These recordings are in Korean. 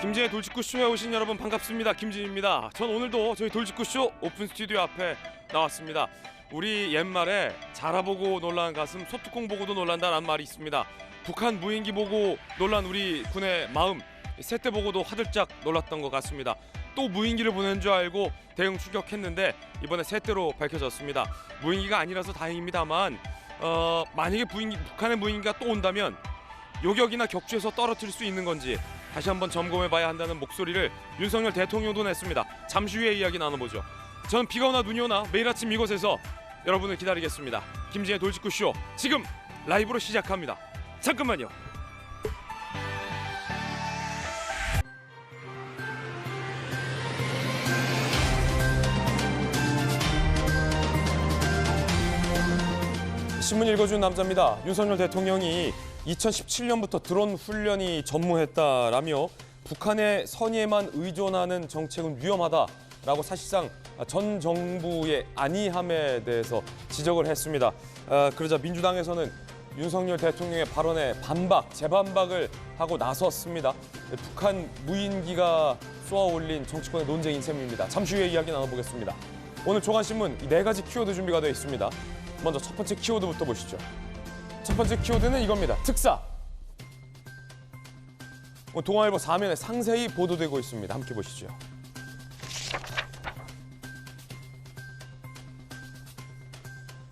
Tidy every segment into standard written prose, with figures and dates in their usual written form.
김진의 돌직구쇼에 오신 여러분 반갑습니다. 김진입니다. 전 오늘도 저희 돌직구쇼 오픈 스튜디오 앞에 나왔습니다. 우리 옛말에 자라보고 놀란 가슴 소뚜껑 보고도 놀란다는 말이 있습니다. 북한 무인기 보고 놀란 우리 군의 마음, 새때 보고도 화들짝 놀랐던 것 같습니다. 또 무인기를 보낸 줄 알고 대응 추격했는데 이번에 새때로 밝혀졌습니다. 무인기가 아니라서 다행입니다만 만약에 북한의 무인기가 또 온다면 요격이나 격추해서 떨어뜨릴 수 있는 건지 다시 한번 점검해봐야 한다는 목소리를 윤석열 대통령도 냈습니다. 잠시 후에 이야기 나눠보죠. 저는 비가 오나 눈이 오나 매일 아침 이곳에서 여러분을 기다리겠습니다. 김진의 돌직구쇼 지금 라이브로 시작합니다. 잠깐만요. 신문 읽어준 남자입니다. 윤석열 대통령이 2017년부터 드론 훈련이 전무했다라며 북한의 선의에만 의존하는 정책은 위험하다라고 사실상 전 정부의 안이함에 대해서 지적을 했습니다. 그러자 민주당에서는 윤석열 대통령의 발언에 재반박을 하고 나섰습니다. 북한 무인기가 쏘아올린 정치권의 논쟁인 셈입니다. 잠시 후에 이야기 나눠보겠습니다. 오늘 조간신문 4가지 키워드 준비가 되어 있습니다. 먼저 첫 번째 키워드부터 보시죠. 첫 번째 키워드는 이겁니다. 특사. 동아일보 4면에 상세히 보도되고 있습니다. 함께 보시죠.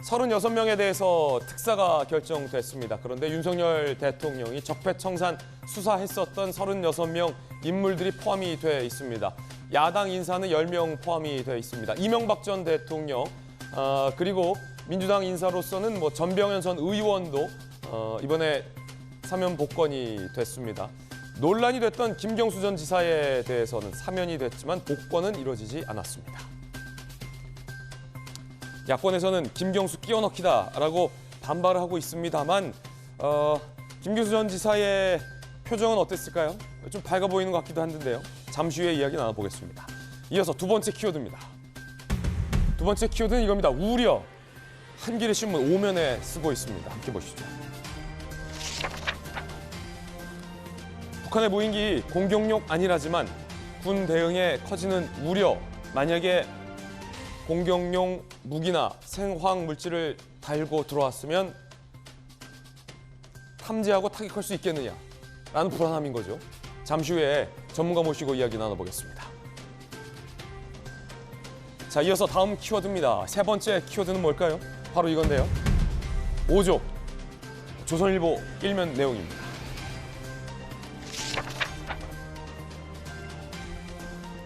(36) 명에 대해서 특사가 결정됐습니다. 그런데 윤석열 대통령이 적폐청산 수사했었던 36명 인물들이 포함이 돼 있습니다. 야당 인사는 10명 포함이 돼 있습니다. 이명박 전 대통령 그리고 민주당 인사로서는 전병현 전 의원도 이번에 사면 복권이 됐습니다. 논란이 됐던 김경수 전 지사에 대해서는 사면이 됐지만 복권은 이루어지지 않았습니다. 야권에서는 김경수 끼워넣기다라고 반발을 하고 있습니다만 김경수 전 지사의 표정은 어땠을까요? 좀 밝아 보이는 것 같기도 한데요. 잠시 후에 이야기 나눠보겠습니다. 이어서 두 번째 키워드입니다. 두 번째 키워드는 이겁니다. 우려. 한겨레 신문 5면에 쓰고 있습니다. 함께 보시죠. 북한의 무인기 공격용 아니라지만 군 대응에 커지는 우려. 만약에 공격용 무기나 생화학 물질을 달고 들어왔으면 탐지하고 타격할 수 있겠느냐라는 불안함인 거죠. 잠시 후에 전문가 모시고 이야기 나눠보겠습니다. 자, 이어서 다음 키워드입니다. 세 번째 키워드는 뭘까요? 바로 이건데요. 5조. 조선일보 1면 내용입니다.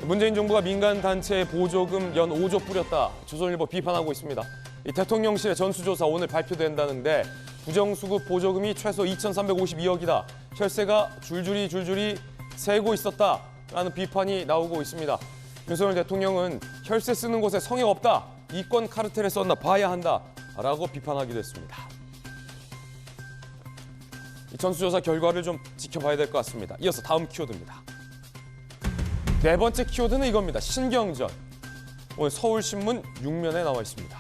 문재인 정부가 민간 단체에 보조금 연 5조 뿌렸다. 조선일보 비판하고 있습니다. 이 대통령실의 전수조사 오늘 발표된다는데 부정수급 보조금이 최소 2,352억이다. 혈세가 줄줄이 새고 있었다라는 비판이 나오고 있습니다. 윤석열 대통령은 혈세 쓰는 곳에 성역 없다. 이권 카르텔에 썼나 봐야 한다라고 비판하기도 했습니다. 이 전수조사 결과를 좀 지켜봐야 될 것 같습니다. 이어서 다음 키워드입니다. 네 번째 키워드는 이겁니다. 신경전. 오늘 서울신문 6면에 나와 있습니다.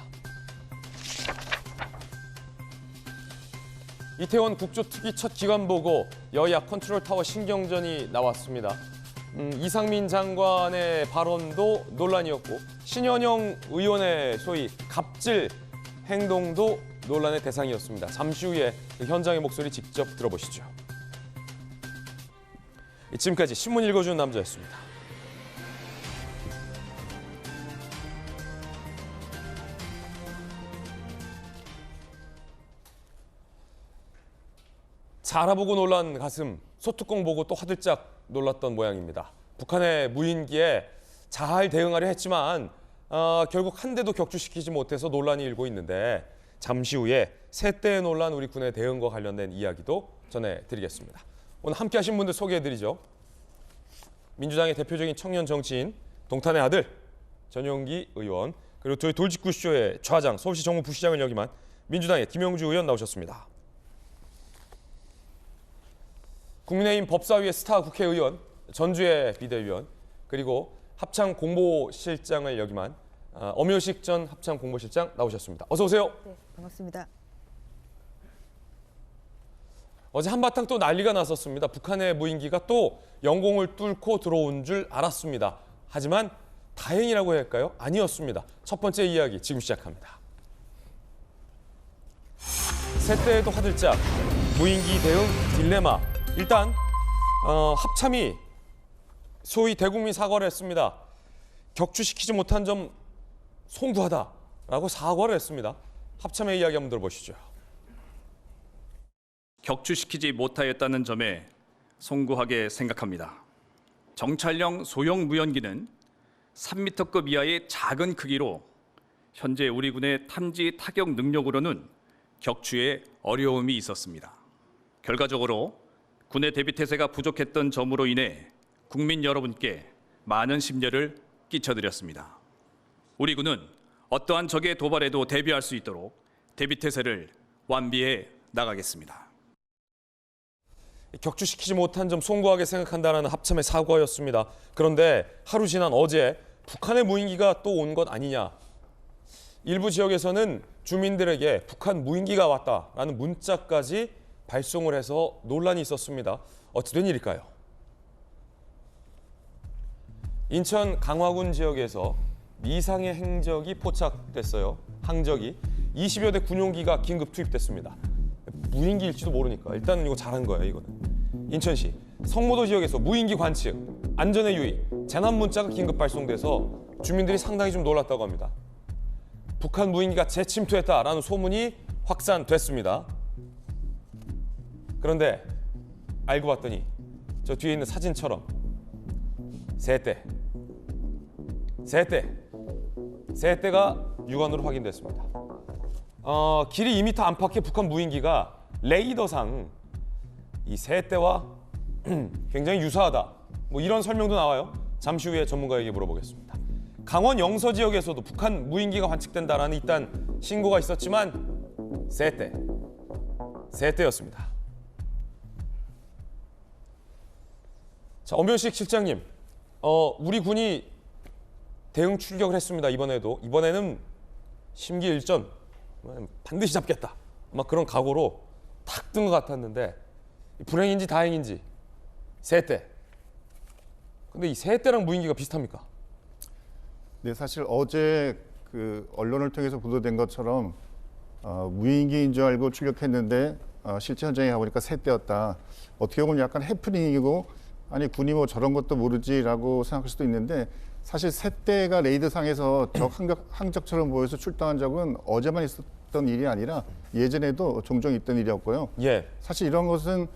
이태원 국조특위 첫 기관 보고 여야 컨트롤타워 신경전이 나왔습니다. 이상민 장관의 발언도 논란이었고 신현영 의원의 소위 갑질 행동도 논란의 대상이었습니다. 잠시 후에 현장의 목소리 직접 들어보시죠. 지금까지 신문 읽어주는 남자였습니다. 자라보고 놀란 가슴, 소뚜껑 보고 또 화들짝 놀랐던 모양입니다. 북한의 무인기에 잘 대응하려 했지만 결국 한 대도 격추시키지 못해서 논란이 일고 있는데 잠시 후에 새때에 놀란 우리 군의 대응과 관련된 이야기도 전해드리겠습니다. 오늘 함께 하신 분들 소개해드리죠. 민주당의 대표적인 청년 정치인 동탄의 아들 전용기 의원, 그리고 저희 돌직구쇼의 좌장 서울시 정무부시장을 역임한 민주당의 김영주 의원 나오셨습니다. 국민의힘 법사위의 스타 국회의원 전주의 비대위원, 그리고 합참 공보실장을 역임한 엄효식 전 합참 공보실장 나오셨습니다. 어서 오세요. 네, 반갑습니다. 어제 한바탕 또 난리가 났었습니다. 북한의 무인기가 또 영공을 뚫고 들어온 줄 알았습니다. 하지만 다행이라고 해야 할까요? 아니었습니다. 첫 번째 이야기 지금 시작합니다. 새떼에도 화들짝, 무인기 대응 딜레마. 일단 합참이 소위 대국민 사과를 했습니다. 격추시키지 못한 점 송구하다라고 사과를 했습니다. 합참의 이야기 한번 들어보시죠. 격추시키지 못하였다는 점에 송구하게 생각합니다. 정찰용 소형 무연기는 3m급 이하의 작은 크기로 현재 우리 군의 탐지 타격 능력으로는 격추에 어려움이 있었습니다. 결과적으로 군의 대비 태세가 부족했던 점으로 인해 국민 여러분께 많은 심려를 끼쳐드렸습니다. 우리 군은 어떠한 적의 도발에도 대비할 수 있도록 대비 태세를 완비해 나가겠습니다. 격추시키지 못한 점 송구하게 생각한다는 합참의 사과였습니다. 그런데 하루 지난 어제 북한의 무인기가 또 온 것 아니냐. 일부 지역에서는 주민들에게 북한 무인기가 왔다라는 문자까지 발송을 해서 논란이 있었습니다. 어찌 된 일일까요? 인천 강화군 지역에서 미상의 행적이 포착됐어요. 항적이 20여 대 군용기가 긴급 투입됐습니다. 무인기일지도 모르니까 일단은 이거 잘한 거예요. 이거는 인천시 성모도 지역에서 무인기 관측, 안전에 유의, 재난 문자가 긴급 발송돼서 주민들이 상당히 좀 놀랐다고 합니다. 북한 무인기가 재침투했다라는 소문이 확산됐습니다. 그런데 알고 봤더니 저 뒤에 있는 사진처럼 새떼가 육안으로 확인됐습니다. 길이 2m 안팎의 북한 무인기가 레이더상 이 새떼와 굉장히 유사하다. 뭐 이런 설명도 나와요. 잠시 후에 전문가에게 물어보겠습니다. 강원 영서 지역에서도 북한 무인기가 관측된다라는 일단 신고가 있었지만 새떼였습니다. 자, 엄변식 실장님, 우리 군이 대응 출격을 했습니다. 이번에는 심기일전 반드시 잡겠다. 막 그런 각오로 탁 뜬 것 같았는데 불행인지 다행인지 새떼. 근데 이 새떼랑 무인기가 비슷합니까? 네, 사실 어제 그 언론을 통해서 보도된 것처럼 무인기인 줄 알고 출격했는데 실제 현장에 가보니까 새떼였다. 어떻게 보면 약간 해프닝이고 아니 군이 뭐 저런 것도 모르지라고 생각할 수도 있는데 사실 새떼가 레이더상에서 적 항적처럼 보여서 출동한 적은 어제만 있었던 일이 아니라 예전에도 종종 있던 일이었고요. 예. 사실 이런 것은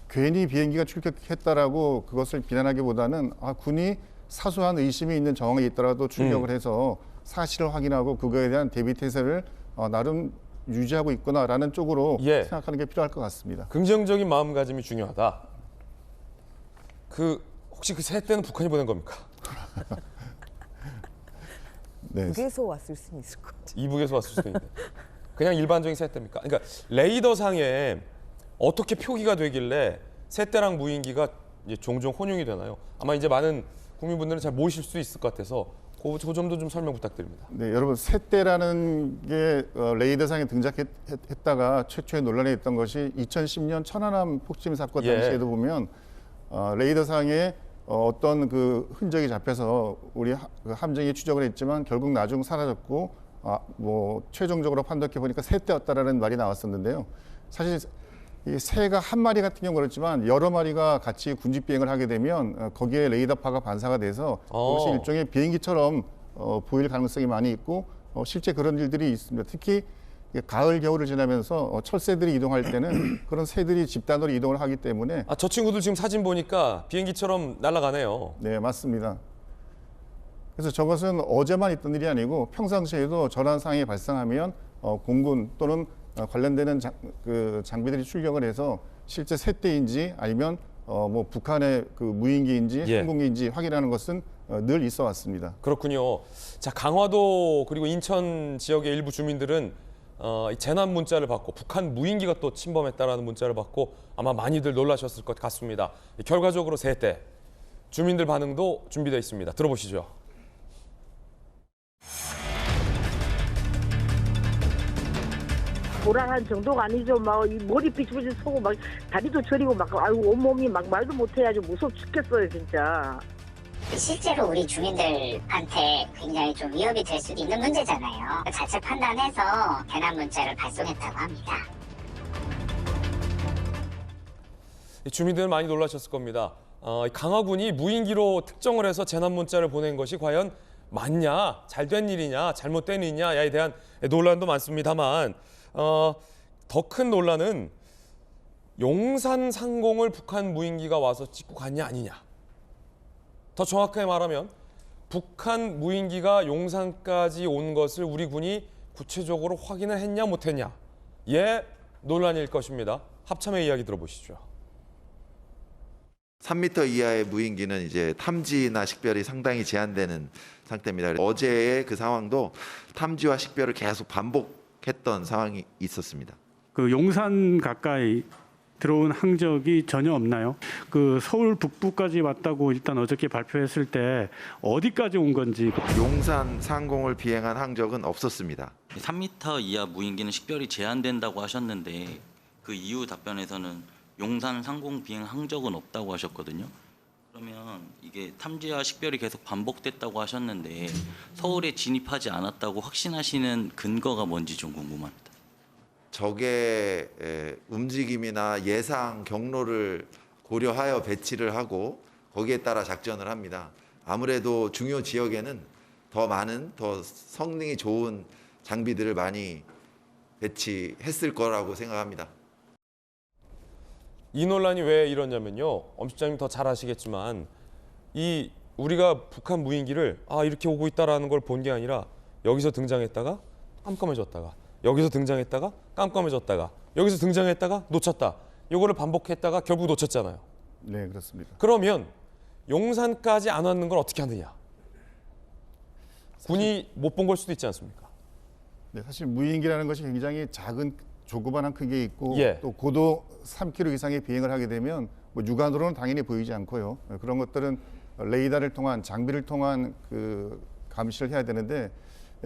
괜히 비행기가 출격했다라고 그것을 비난하기보다는 군이 사소한 의심이 있는 정황이 있더라도 출격을 해서 사실을 확인하고 그거에 대한 대비 태세를 나름 유지하고 있구나라는 쪽으로 생각하는 게 필요할 것 같습니다. 긍정적인 마음가짐이 중요하다. 혹시 그 새떼는 북한이 보낸 겁니까? 네. 북에서 왔을 수는 있을 것 같아요. 이북에서 왔을 수도 있는데 그냥 일반적인 새떼입니까? 그러니까 레이더상에 어떻게 표기가 되길래 새떼랑 무인기가 이제 종종 혼용이 되나요? 아마 이제 많은 국민분들은 잘 모르실 수 있을 것 같아서 그 점도 좀 설명 부탁드립니다. 네, 여러분 새떼라는 게 레이더상에 등장했다가 최초의 논란이 있던 것이 2010년 천안함 폭침 사건 당시에도 보면 레이더상에 어떤 그 흔적이 잡혀서 우리 함정이 추적을 했지만 결국 나중 사라졌고 뭐 최종적으로 판독해 보니까 새떼였다라는 말이 나왔었는데요. 사실 이 새가 한 마리 같은 경우 그렇지만 여러 마리가 같이 군집 비행을 하게 되면 거기에 레이더파가 반사가 돼서 그것이 일종의 비행기처럼 보일 가능성이 많이 있고 실제 그런 일들이 있습니다. 특히 가을 겨울을 지나면서 철새들이 이동할 때는 그런 새들이 집단으로 이동을 하기 때문에 저 친구들 지금 사진 보니까 비행기처럼 날아가네요. 네, 맞습니다. 그래서 저것은 어제만 있던 일이 아니고 평상시에도 저런 상황이 발생하면 공군 또는 관련되는 장비들이 출격을 해서 실제 새떼인지 아니면 뭐 북한의 그 무인기인지 항공기인지 확인하는 것은 늘 있어 왔습니다. 그렇군요. 자, 강화도 그리고 인천 지역의 일부 주민들은 재난 문자를 받고 북한 무인기가 또 침범했다라는 문자를 받고 아마 많이들 놀라셨을 것 같습니다. 결과적으로 새떼. 주민들 반응도 준비되어 있습니다. 들어보시죠. 불안한 정도가 아니죠. 막 이 머리 삐죽삐죽 서고 막 다리도 저리고 막 아이고 온몸이 막 말도 못해 아주 무서워 죽겠어요 진짜. 실제로 우리 주민들한테 굉장히 좀 위협이 될 수도 있는 문제잖아요. 자체 판단해서 재난 문자를 발송했다고 합니다. 주민들은 많이 놀라셨을 겁니다. 강화군이 무인기로 특정을 해서 재난 문자를 보낸 것이 과연 맞냐, 잘된 일이냐, 잘못된 일이냐에 대한 논란도 많습니다만 더 큰 논란은 용산 상공을 북한 무인기가 와서 찍고 갔냐 아니냐. 더 정확하게 말하면 북한 무인기가 용산까지 온 것을 우리 군이 구체적으로 확인을 했냐 못했냐. 예, 논란일 것입니다. 합참의 이야기 들어보시죠. 3m 이하의 무인기는 이제 탐지나 식별이 상당히 제한되는 상태입니다. 어제의 그 상황도 탐지와 식별을 계속 반복했던 상황이 있었습니다. 그 용산 가까이 들어온 항적이 전혀 없나요? 그 서울 북부까지 왔다고 일단 어저께 발표했을 때 어디까지 온 건지. 용산 상공을 비행한 항적은 없었습니다. 3m 이하 무인기는 식별이 제한된다고 하셨는데 그 이후 답변에서는 용산 상공 비행 항적은 없다고 하셨거든요. 그러면 이게 탐지와 식별이 계속 반복됐다고 하셨는데 서울에 진입하지 않았다고 확신하시는 근거가 뭔지 좀 궁금합니다. 적의 움직임이나 예상 경로를 고려하여 배치를 하고 거기에 따라 작전을 합니다. 아무래도 중요 지역에는 더 많은, 더 성능이 좋은 장비들을 많이 배치했을 거라고 생각합니다. 이 논란이 왜 이러냐면요. 엄 실장님 더 잘 아시겠지만 우리가 북한 무인기를 이렇게 오고 있다라는 걸 본 게 아니라 여기서 등장했다가 깜깜해졌다가 여기서 등장했다가 깜깜해졌다가 여기서 등장했다가 놓쳤다. 이거를 반복했다가 결국 놓쳤잖아요. 네, 그렇습니다. 그러면 용산까지 안 왔는 걸 어떻게 하느냐. 군이 못 본 걸 수도 있지 않습니까? 네, 사실 무인기라는 것이 굉장히 작은 조그만한 크기에 있고 예. 또 고도 3km 이상의 비행을 하게 되면 뭐 육안으로는 당연히 보이지 않고요. 그런 것들은 레이더를 통한 장비를 통한 그 감시를 해야 되는데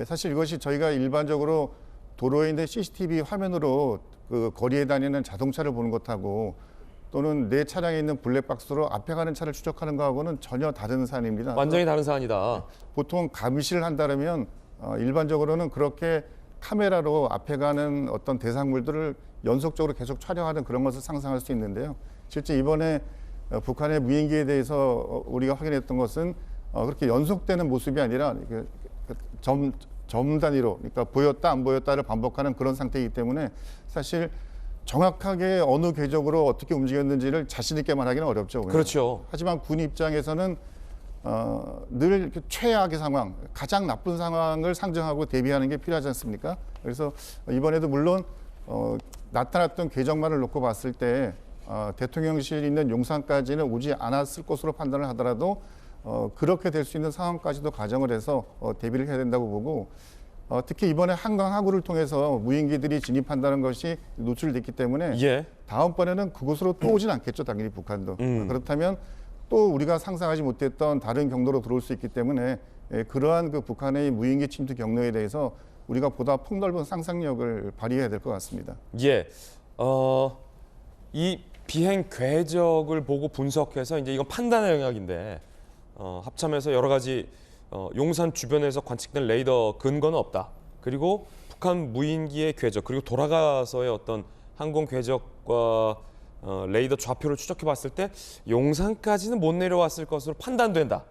사실 이것이 저희가 일반적으로 도로에 있는 CCTV 화면으로 그 거리에 다니는 자동차를 보는 것하고 또는 내 차량에 있는 블랙박스로 앞에 가는 차를 추적하는 것하고는 전혀 다른 사안입니다. 완전히 다른 사안이다. 보통 감시를 한다면 일반적으로는 그렇게 카메라로 앞에 가는 어떤 대상물들을 연속적으로 계속 촬영하는 그런 것을 상상할 수 있는데요. 실제 이번에 북한의 무인기에 대해서 우리가 확인했던 것은 그렇게 연속되는 모습이 아니라 점 단위로, 그러니까 보였다 안 보였다를 반복하는 그런 상태이기 때문에 사실 정확하게 어느 궤적으로 어떻게 움직였는지를 자신 있게 말하기는 어렵죠. 그렇죠. 하지만 군 입장에서는 늘 이렇게 최악의 상황, 가장 나쁜 상황을 상정하고 대비하는 게 필요하지 않습니까? 그래서 이번에도 물론 나타났던 궤적만을 놓고 봤을 때 대통령실 있는 용산까지는 오지 않았을 것으로 판단을 하더라도 그렇게 될 수 있는 상황까지도 가정을 해서 대비를 해야 된다고 보고 특히 이번에 한강 하구를 통해서 무인기들이 진입한다는 것이 노출됐기 때문에 예. 다음번에는 그곳으로 또 오진 않겠죠, 당연히 북한도. 그렇다면 또 우리가 상상하지 못했던 다른 경로로 들어올 수 있기 때문에 그러한 그 북한의 무인기 침투 경로에 대해서 우리가 보다 폭넓은 상상력을 발휘해야 될 것 같습니다. 예. 이 비행 궤적을 보고 분석해서 이제 이건 판단의 영역인데 합참에서 여러 가지 용산 주변에서 관측된 레이더 근거는 없다. 그리고 북한 무인기의 궤적 그리고 돌아가서의 어떤 항공 궤적과 레이더 좌표를 추적해 봤을 때 용산까지는 못 내려왔을 것으로 판단된다.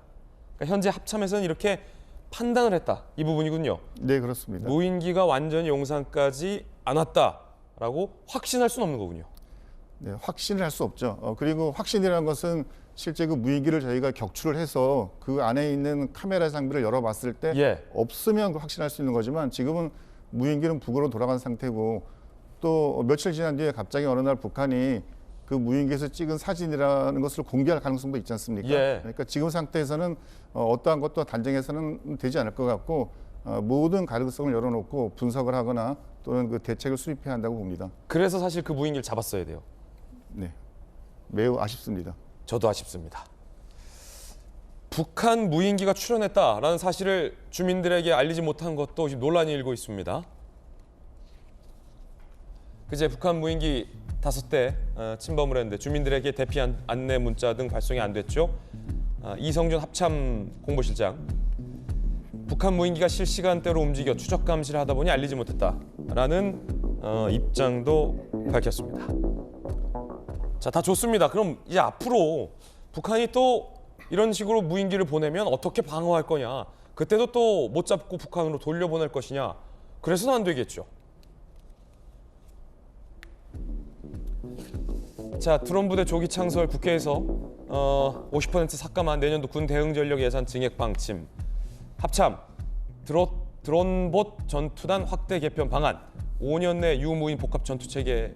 그러니까 현재 합참에서는 이렇게 판단을 했다. 이 부분이군요. 네, 그렇습니다. 무인기가 완전히 용산까지 안 왔다라고 확신할 수는 없는 거군요. 네, 확신을 할 수 없죠. 그리고 확신이라는 것은 실제 그 무인기를 저희가 격추를 해서 그 안에 있는 카메라 장비를 열어봤을 때 예. 없으면 확신할 수 있는 거지만 지금은 무인기는 북으로 돌아간 상태고 또 며칠 지난 뒤에 갑자기 어느 날 북한이 그 무인기에서 찍은 사진이라는 것을 공개할 가능성도 있지 않습니까? 예. 그러니까 지금 상태에서는 어떠한 것도 단정해서는 되지 않을 것 같고 모든 가능성을 열어놓고 분석을 하거나 또는 그 대책을 수립해야 한다고 봅니다. 그래서 사실 그 무인기를 잡았어야 돼요. 네, 매우 아쉽습니다. 저도 아쉽습니다. 북한 무인기가 출현했다라는 사실을 주민들에게 알리지 못한 것도 지금 논란이 일고 있습니다. 그제 북한 무인기 5대 침범을 했는데 주민들에게 대피 안내 문자 등 발송이 안 됐죠. 이성준 합참 공보실장, 북한 무인기가 실시간대로 움직여 추적 감시를 하다 보니 알리지 못했다라는 입장도 밝혔습니다. 자, 다 좋습니다. 그럼 이제 앞으로 북한이 또 이런 식으로 무인기를 보내면 어떻게 방어할 거냐? 그때도 또 못 잡고 북한으로 돌려보낼 것이냐? 그래서는 안 되겠죠. 자, 드론 부대 조기 창설, 국회에서 50% 삭감한 내년도 군 대응 전력 예산 증액 방침, 합참, 드론봇 전투단 확대 개편 방안, 5년 내 유무인 복합 전투 체계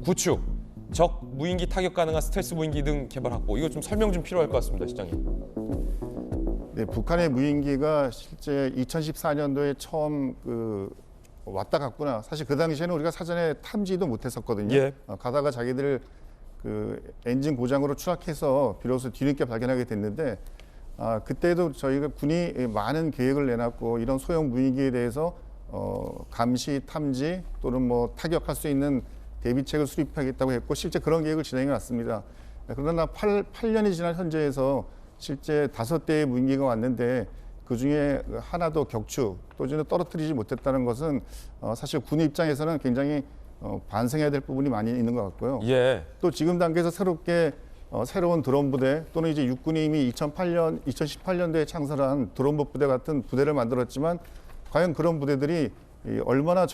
구축, 적 무인기 타격 가능한 스텔스 무인기 등 개발 확보. 이거 좀 설명 좀 필요할 것 같습니다, 시장님. 네, 북한의 무인기가 실제 2014년도에 처음 왔다 갔구나. 사실 그 당시에는 우리가 사전에 탐지도 못했었거든요. 예. 가다가 자기들 엔진 고장으로 추락해서 비로소 뒤늦게 발견하게 됐는데, 그때도 저희가 군이 많은 계획을 내놨고 이런 소형 무인기에 대해서 감시, 탐지 또는 뭐 타격할 수 있는 대비책을 수립하겠다고 했고 실제 그런 계획을 진행해 왔습니다. 그러나 8년이 지난 현재에서 실제 5대의 무인기가 왔는데 그중에 하나도 격추 또는 떨어뜨리지 못했다는 것은 사실 군 입장에서는 굉장히 반성해야 될 부분이 많이 있는 것 같고요. 예. 또 지금 단계에서 새롭게 새로운 드론 부대 또는 이제 육군이 이미 2018년도에 창설한 드론봇 부대 같은 부대를 만들었지만 과연 그런 부대들이 얼마나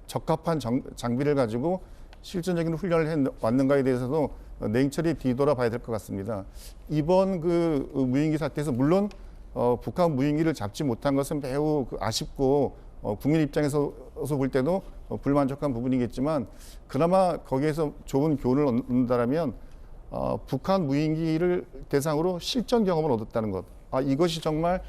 적합한 장비를 가지고 실전적인 훈련을 해왔는가에 대해서도 냉철히 뒤돌아봐야 될 것 같습니다. 이번 무인기 사태에서 물론 북한 무인기를 잡지 못한 것은 매우 아쉽고 국민 입장에서 볼 때도 불만족한 부분이겠지만 그나마 거기에서 좋은 교훈을 얻는다라면 북한 무인기를 대상으로 실전 경험을 얻었다는 것. 이것이 정말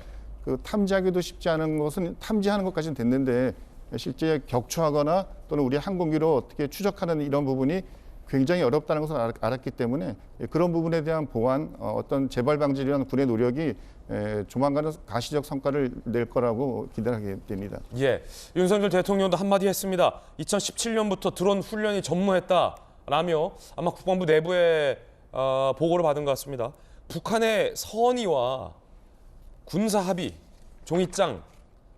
탐지하기도 쉽지 않은 것은 탐지하는 것까지는 됐는데 실제 격추하거나 또는 우리 항공기로 어떻게 추적하는 이런 부분이 굉장히 어렵다는 것을 알았기 때문에 그런 부분에 대한 보완, 어떤 재발 방지를 위한 군의 노력이 조만간은 가시적 성과를 낼 거라고 기대하게 됩니다. 예, 윤석열 대통령도 한마디 했습니다. 2017년부터 드론 훈련이 전무했다라며 아마 국방부 내부에 보고를 받은 것 같습니다. 북한의 선의와 군사 합의, 종이장에만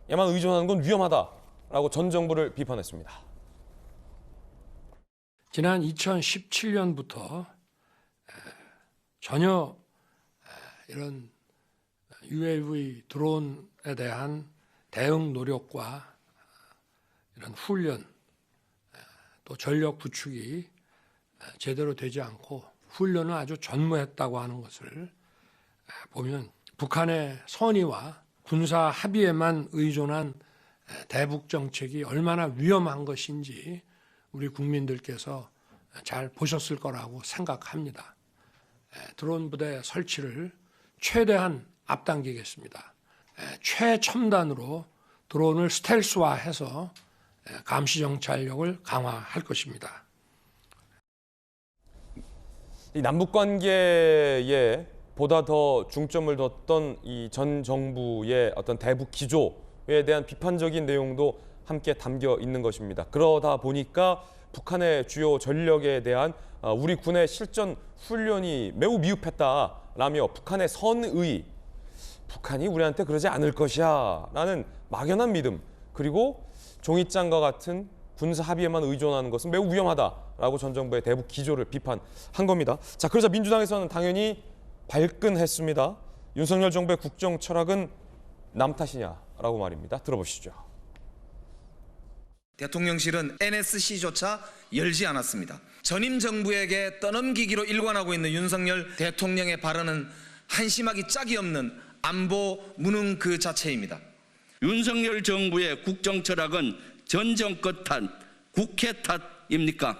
의존하는 건 위험하다라고 전 정부를 비판했습니다. 지난 2017년부터 전혀 이런 UAV 드론에 대한 대응 노력과 이런 훈련 또 전력 구축이 제대로 되지 않고 훈련을 아주 전무했다고 하는 것을 보면 북한의 선의와 군사 합의에만 의존한 대북 정책이 얼마나 위험한 것인지 우리 국민들께서 잘 보셨을 거라고 생각합니다. 드론 부대 설치를 최대한 앞당기겠습니다. 최첨단으로 드론을 스텔스화해서 감시 정찰력을 강화할 것입니다. 이 남북 관계에 보다 더 중점을 뒀던 이 전 정부의 어떤 대북 기조에 대한 비판적인 내용도 함께 담겨 있는 것입니다. 그러다 보니까 북한의 주요 전력에 대한 우리 군의 실전 훈련이 매우 미흡했다라며 북한의 선의, 북한이 우리한테 그러지 않을 것이야 라는 막연한 믿음, 그리고 종이장과 같은 군사 합의에만 의존하는 것은 매우 위험하다라고 전 정부의 대북 기조를 비판한 겁니다. 자, 그러자 민주당에서는 당연히 발끈했습니다. 윤석열 정부의 국정 철학은 남 탓이냐라고 말입니다. 들어보시죠. 대통령실은 NSC조차 열지 않았습니다. 전임 정부에게 떠넘기기로 일관하고 있는 윤석열 대통령의 발언은 한심하기 짝이 없는 안보 무능 그 자체입니다. 윤석열 정부의 국정 철학은 전 정권 탓, 국회 탓입니까?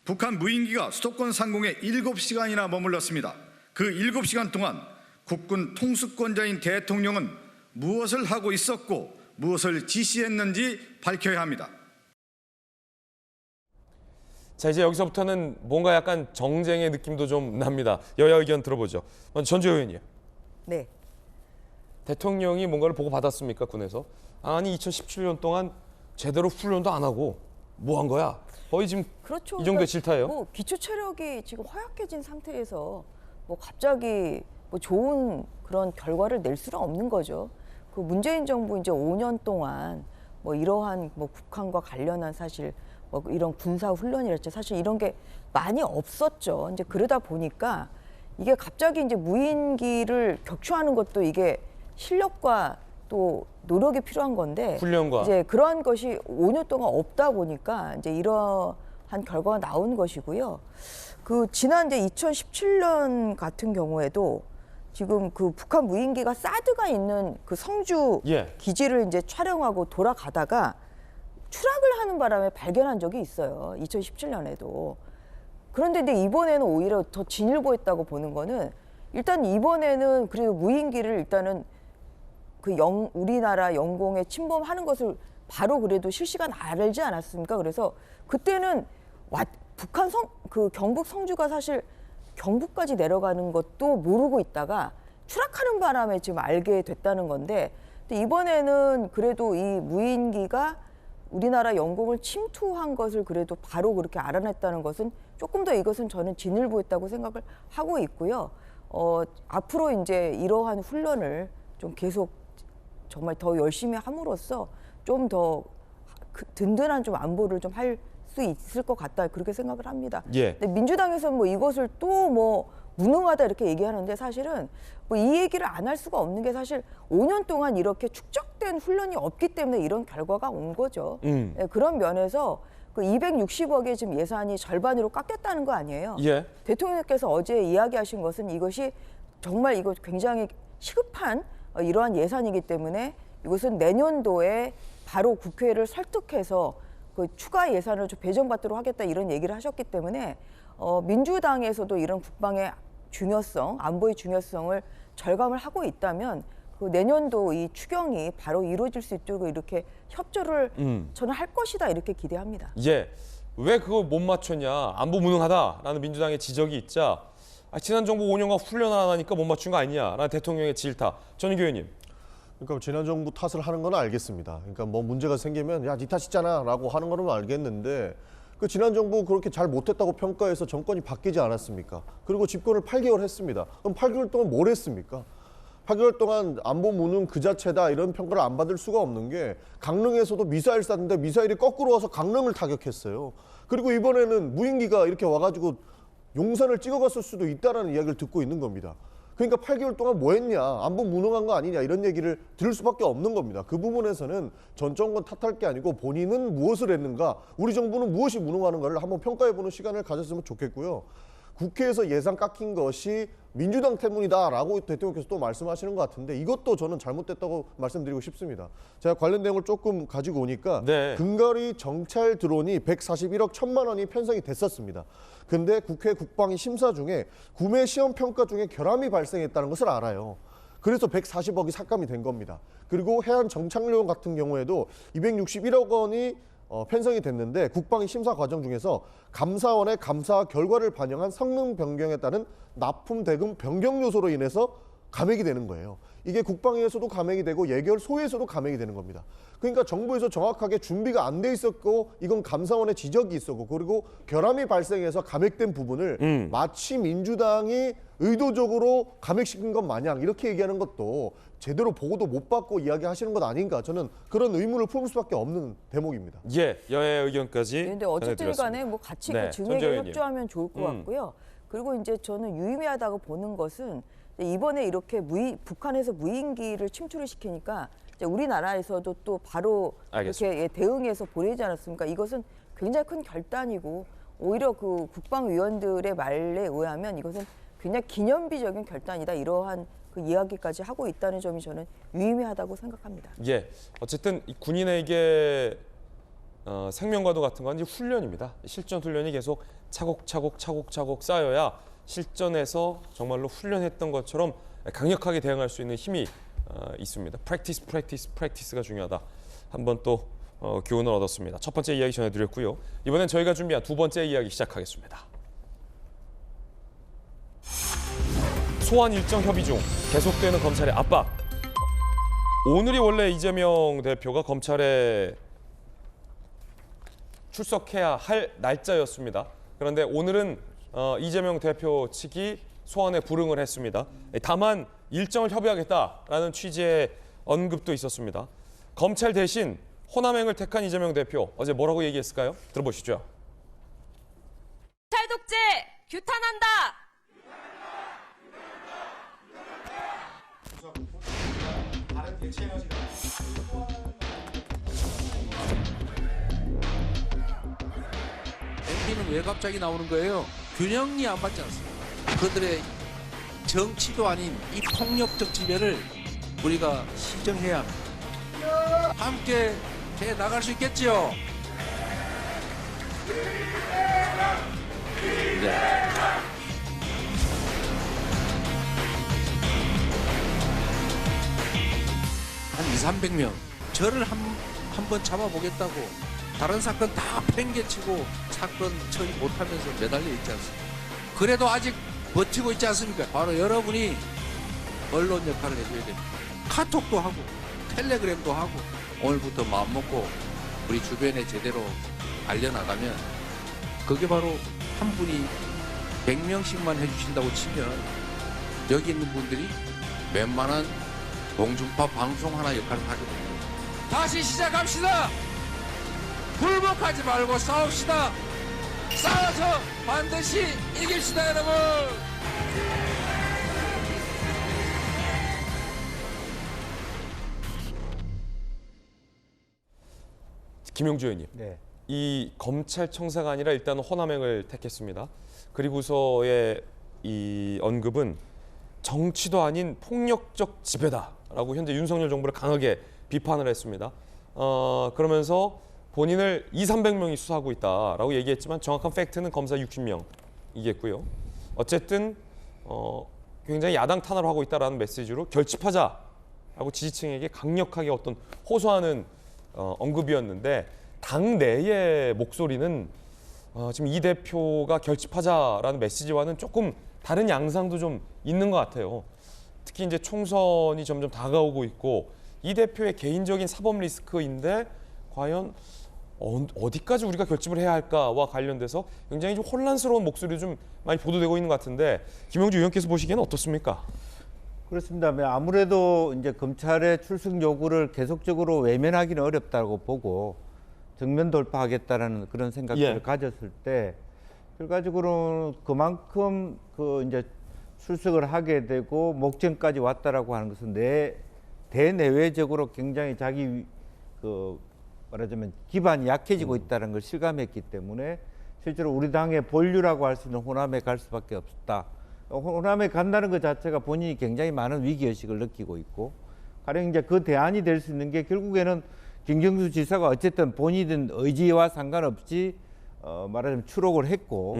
북한 무인기가 수도권 상공에 7시간이나 머물렀습니다. 그 7시간 동안 국군 통수권자인 대통령은 무엇을 하고 있었고 무엇을 지시했는지 밝혀야 합니다. 자, 이제 여기서부터는 뭔가 약간 정쟁의 느낌도 좀 납니다. 여야 의견 들어보죠. 먼저 전주현 의원이요. 네. 대통령이 뭔가를 보고 받았습니까, 군에서? 아니 2017년 동안 제대로 훈련도 안 하고 뭐 한 거야? 거의 지금 그렇죠. 이 정도의 질타예요? 뭐 기초 체력이 지금 허약해진 상태에서 뭐 갑자기 뭐 좋은 그런 결과를 낼 수는 없는 거죠. 그 문재인 정부 이제 5년 동안 뭐 이러한 뭐 북한과 관련한 사실 뭐 이런 군사 훈련이랄지 사실 이런 게 많이 없었죠. 이제 그러다 보니까 이게 갑자기 이제 무인기를 격추하는 것도 이게 실력과 또 노력이 필요한 건데 훈련과 이제 그러한 것이 5년 동안 없다 보니까 이제 이러한 결과가 나온 것이고요. 그 지난 이제 2017년 같은 경우에도 지금 그 북한 무인기가 사드가 있는 그 성주 기지를 이제 촬영하고 돌아가다가 추락을 하는 바람에 발견한 적이 있어요. 2017년에도. 그런데 이제 이번에는 오히려 더 진일보했다고 보는 거는 일단 이번에는 그래도 무인기를 일단은 그 우리나라 영공에 침범하는 것을 바로 그래도 실시간 알지 않았습니까? 그래서 그때는 북한 그 경북 성주가 사실 경북까지 내려가는 것도 모르고 있다가 추락하는 바람에 지금 알게 됐다는 건데 이번에는 그래도 이 무인기가 우리나라 영공을 침투한 것을 그래도 바로 그렇게 알아냈다는 것은 조금 더 이것은 저는 진일보했다고 생각을 하고 있고요. 앞으로 이제 이러한 훈련을 좀 계속 정말 더 열심히 함으로써 좀 더 든든한 좀 안보를 좀 할 수 있을 것 같다 그렇게 생각을 합니다. 근데 민주당에서는 뭐 이것을 또 뭐 무능하다 이렇게 얘기하는데 사실은 뭐 이 얘기를 안 할 수가 없는 게 사실 5년 동안 이렇게 축적된 훈련이 없기 때문에 이런 결과가 온 거죠. 네, 그런 면에서 그 260억의 지금 예산이 절반으로 깎였다는 거 아니에요. 대통령께서 어제 이야기하신 것은 이것이 정말 이거 굉장히 시급한 이러한 예산이기 때문에 이것은 내년도에 바로 국회를 설득해서 그 추가 예산을 좀 배정받도록 하겠다 이런 얘기를 하셨기 때문에 민주당에서도 이런 국방의 중요성, 안보의 중요성을 절감을 하고 있다면 그 내년도 이 추경이 바로 이루어질 수 있도록 이렇게 협조를 저는 할 것이다 이렇게 기대합니다. 왜 그거 못 맞췄냐? 안보 무능하다라는 민주당의 지적이 있자 지난 정부 5년간 훈련 안 하니까 못 맞춘 거 아니냐라는 대통령의 질타. 전인교 의원님. 그러니까 지난 정부 탓을 하는 건 알겠습니다. 그러니까 뭐 문제가 생기면 야, 네 탓이잖아라고 하는 거는 알겠는데 그 지난 정부 그렇게 잘 못했다고 평가해서 정권이 바뀌지 않았습니까? 그리고 집권을 8개월 했습니다. 그럼 8개월 동안 뭘 했습니까? 8개월 동안 안보 무능 그 자체다 이런 평가를 안 받을 수가 없는 게 강릉에서도 미사일 쐈는데 미사일이 거꾸로 와서 강릉을 타격했어요. 그리고 이번에는 무인기가 이렇게 와가지고 용산을 찍어갔을 수도 있다는 이야기를 듣고 있는 겁니다. 그러니까 8개월 동안 뭐 했냐, 안보 무능한 거 아니냐 이런 얘기를 들을 수밖에 없는 겁니다. 그 부분에서는 전 정권 탓할 게 아니고 본인은 무엇을 했는가, 우리 정부는 무엇이 무능하는가를 한번 평가해보는 시간을 가졌으면 좋겠고요. 국회에서 예산 깎인 것이 민주당 때문이다라고 대통령께서 또 말씀하시는 것 같은데 이것도 저는 잘못됐다고 말씀드리고 싶습니다. 제가 관련 내용을 조금 가지고 오니까 근거리 정찰 드론이 141억 1천만 원이 편성이 됐었습니다. 근데 국회 국방위 심사 중에 구매 시험 평가 중에 결함이 발생했다는 것을 알아요. 그래서 140억이 삭감이 된 겁니다. 그리고 해안 정착용 같은 경우에도 261억 원이 편성이 됐는데 국방위 심사 과정 중에서 감사원의 감사 결과를 반영한 성능 변경에 따른 납품 대금 변경 요소로 인해서 감액이 되는 거예요. 이게 국방위에서도 감액이 되고 예결 소에서도 감액이 되는 겁니다. 그러니까 정부에서 정확하게 준비가 안 돼 있었고 이건 감사원의 지적이 있었고 그리고 결함이 발생해서 감액된 부분을 마치 민주당이 의도적으로 감액시킨 것 마냥 이렇게 얘기하는 것도 제대로 보고도 못 받고 이야기하시는 것 아닌가 저는 그런 의문을 품을 수밖에 없는 대목입니다. 여야의 의견까지 근데 어쨌든 간에 뭐 같이 그 증액에 협조하면 좋을 것 같고요. 그리고 이제 저는 유의미하다고 보는 것은 이번에 이렇게 북한에서 무인기를 침투를 시키니까 이제 우리나라에서도 또 바로 이렇게 대응해서 보내지 않았습니까? 이것은 굉장히 큰 결단이고 오히려 그 국방위원들의 말에 의하면 이것은 굉장히 기념비적인 결단이다 이러한 그 이야기까지 하고 있다는 점이 저는 유의미하다고 생각합니다. 어쨌든 군인에게 생명과도 같은 건 이제 훈련입니다. 실전 훈련이 계속 차곡차곡 쌓여야 실전에서 정말로 훈련했던 것처럼 강력하게 대응할 수 있는 힘이 있습니다. 프랙티스가 중요하다. 한번 또 교훈을 얻었습니다. 첫 번째 이야기 전해드렸고요. 이번엔 저희가 준비한 두 번째 이야기 시작하겠습니다. 소환 일정 협의 중 계속되는 검찰의 압박. 오늘이 원래 이재명 대표가 검찰에 출석해야 할 날짜였습니다. 그런데 오늘은 이재명 대표 측이 소환에 불응을 했습니다. 다만 일정을 협의하겠다라는 취지의 언급도 있었습니다. 검찰 대신 호남행을 택한 이재명 대표 어제 뭐라고 얘기했을까요? 들어보시죠. 검찰 독재 규탄한다. MP는 왜 갑자기 나오는 거예요? 균형이 안 맞지 않습니까? 그들의 정치도 아닌 이 폭력적 지배를 우리가 시정해야 합니다. 함께 해 나갈 수 있겠죠? 네. 한 200~300명 저를 한번 잡아보겠다고 다른 사건 다 팽개치고 사건 처리 못하면서 매달려 있지 않습니까? 그래도 아직 버티고 있지 않습니까? 바로 여러분이 언론 역할을 해줘야 됩니다. 카톡도 하고 텔레그램도 하고 오늘부터 마음먹고 우리 주변에 제대로 알려나가면 그게 바로 한 분이 100명씩만 해주신다고 치면 여기 있는 분들이 웬만한 공중파 방송 하나 역할을 하게 됩니다. 다시 시작합시다. 굴복하지 말고 싸웁시다. 싸워서 반드시 이깁시다, 여러분. 김용주 의원님, 네. 이 검찰청사가 아니라 일단 호남행을 택했습니다. 그리고서의 이 언급은 정치도 아닌 폭력적 지배다라고 현재 윤석열 정부를 강하게 비판을 했습니다. 그러면서 본인을 200~300명이 수사하고 있다라고 얘기했지만 정확한 팩트는 검사 60명이겠고요. 어쨌든 굉장히 야당 탄압을 하고 있다라는 메시지로 결집하자라고 지지층에게 강력하게 어떤 호소하는 언급이었는데 당 내의 목소리는 지금 이 대표가 결집하자라는 메시지와는 조금 다른 양상도 좀 있는 것 같아요. 특히 이제 총선이 점점 다가오고 있고 이 대표의 개인적인 사법 리스크인데 과연 어디까지 우리가 결집을 해야 할까와 관련돼서 굉장히 좀 혼란스러운 목소리 좀 많이 보도되고 있는 것 같은데 김용주 의원께서 보시기에는 어떻습니까? 그렇습니다. 아무래도 이제 검찰의 출석 요구를 계속적으로 외면하기는 어렵다고 보고 정면 돌파하겠다라는 그런 생각들을 가졌을 때 결과적으로 그만큼 이제 출석을 하게 되고 목전까지 왔다라고 하는 것은 대내외적으로 굉장히 자기 말하자면 기반이 약해지고 있다는 걸 실감했기 때문에 실제로 우리 당의 본류라고 할 수 있는 호남에 갈 수밖에 없었다. 호남에 간다는 것 자체가 본인이 굉장히 많은 위기의식을 느끼고 있고 가령 이제 그 대안이 될 수 있는 게 결국에는 김경수 지사가 어쨌든 본인의 의지와 상관없이 말하자면 추록을 했고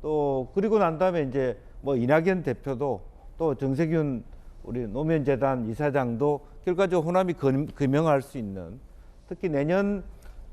또 그리고 난 다음에 이제 뭐 이낙연 대표도 또 정세균 우리 노면재단 이사장도 결과적으로 호남이 금명할 수 있는 특히 내년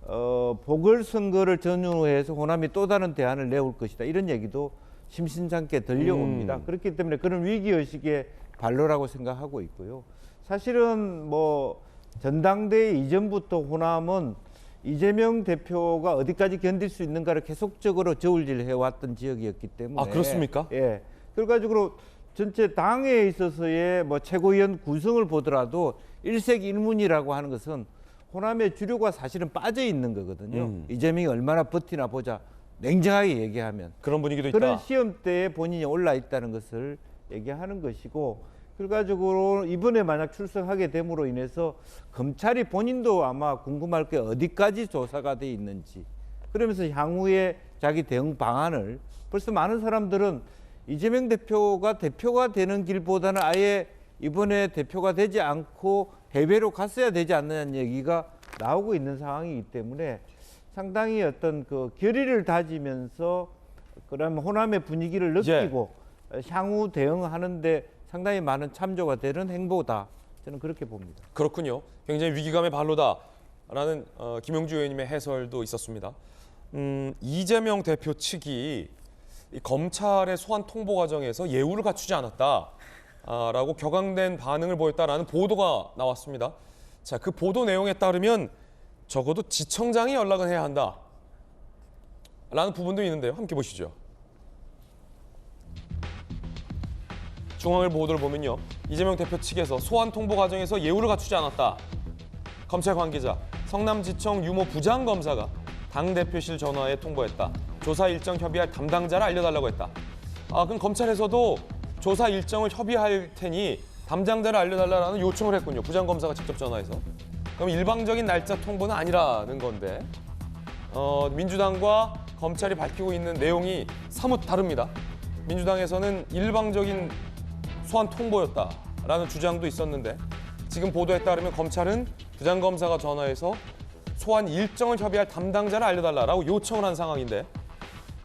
보궐선거를 전후로 해서 호남이 또 다른 대안을 내올 것이다. 이런 얘기도 심심찮게 들려옵니다. 그렇기 때문에 그런 위기의식의 발로라고 생각하고 있고요. 사실은 뭐 전당대회 이전부터 호남은 이재명 대표가 어디까지 견딜 수 있는가를 계속적으로 저울질해왔던 지역이었기 때문에. 아, 그렇습니까? 예. 결과적으로 전체 당에 있어서의 뭐 최고위원 구성을 보더라도 일색일문이라고 하는 것은 호남의 주류가 사실은 빠져 있는 거거든요. 이재명이 얼마나 버티나 보자. 냉정하게 얘기하면 그런 분위기도 그런 있다. 시험대에 본인이 올라 있다는 것을 얘기하는 것이고 결과적으로 이번에 만약 출석하게 됨으로 인해서 검찰이 본인도 아마 궁금할 게 어디까지 조사가 돼 있는지 그러면서 향후에 자기 대응 방안을 벌써 많은 사람들은 이재명 대표가 되는 길보다는 아예 이번에 대표가 되지 않고 해외로 갔어야 되지 않느냐는 얘기가 나오고 있는 상황이기 때문에 상당히 어떤 그 결의를 다지면서 그러면 호남의 분위기를 느끼고 향후 대응하는데 상당히 많은 참조가 되는 행보다 저는 그렇게 봅니다. 그렇군요. 굉장히 위기감의 발로다라는 김용주 의원님의 해설도 있었습니다. 이재명 대표 측이 이 검찰의 소환 통보 과정에서 예우를 갖추지 않았다라고 격앙된 반응을 보였다라는 보도가 나왔습니다. 자, 그 보도 내용에 따르면 적어도 지청장이 연락은 해야 한다. 라는 부분도 있는데요. 함께 보시죠. 중앙일보 보도를 보면요. 이재명 대표 측에서 소환 통보 과정에서 예우를 갖추지 않았다. 검찰 관계자, 성남지청 유모 부장검사가 당대표실 전화에 통보했다. 조사 일정 협의할 담당자를 알려달라고 했다. 그럼 검찰에서도 조사 일정을 협의할 테니 담당자를 알려달라는 요청을 했군요. 부장검사가 직접 전화해서. 그럼 일방적인 날짜 통보는 아니라는 건데 민주당과 검찰이 밝히고 있는 내용이 사뭇 다릅니다. 민주당에서는 일방적인 소환 통보였다라는 주장도 있었는데 지금 보도에 따르면 검찰은 부장검사가 전화해서 소환 일정을 협의할 담당자를 알려달라고 요청을 한 상황인데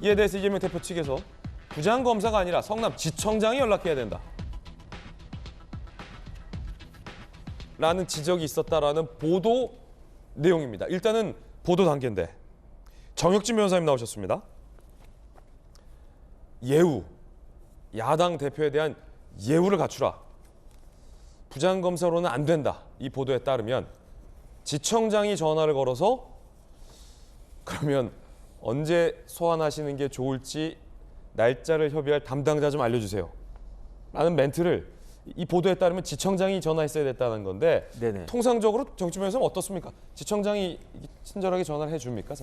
이에 대해서 이재명 대표 측에서 부장검사가 아니라 성남지청장이 연락해야 된다. 라는 지적이 있었다라는 보도 내용입니다. 일단은 보도 단계인데 정혁진 변호사님 나오셨습니다. 예우, 야당 대표에 대한 예우를 갖추라. 부장검사로는 안 된다. 이 보도에 따르면 지청장이 전화를 걸어서 그러면 언제 소환하시는 게 좋을지 날짜를 협의할 담당자 좀 알려주세요. 라는 멘트를 이 보도에 따르면 지청장이 전화했어야 됐다는 건데 네네. 통상적으로 정치 변호사는 어떻습니까? 지청장이 친절하게 전화를 해줍니까?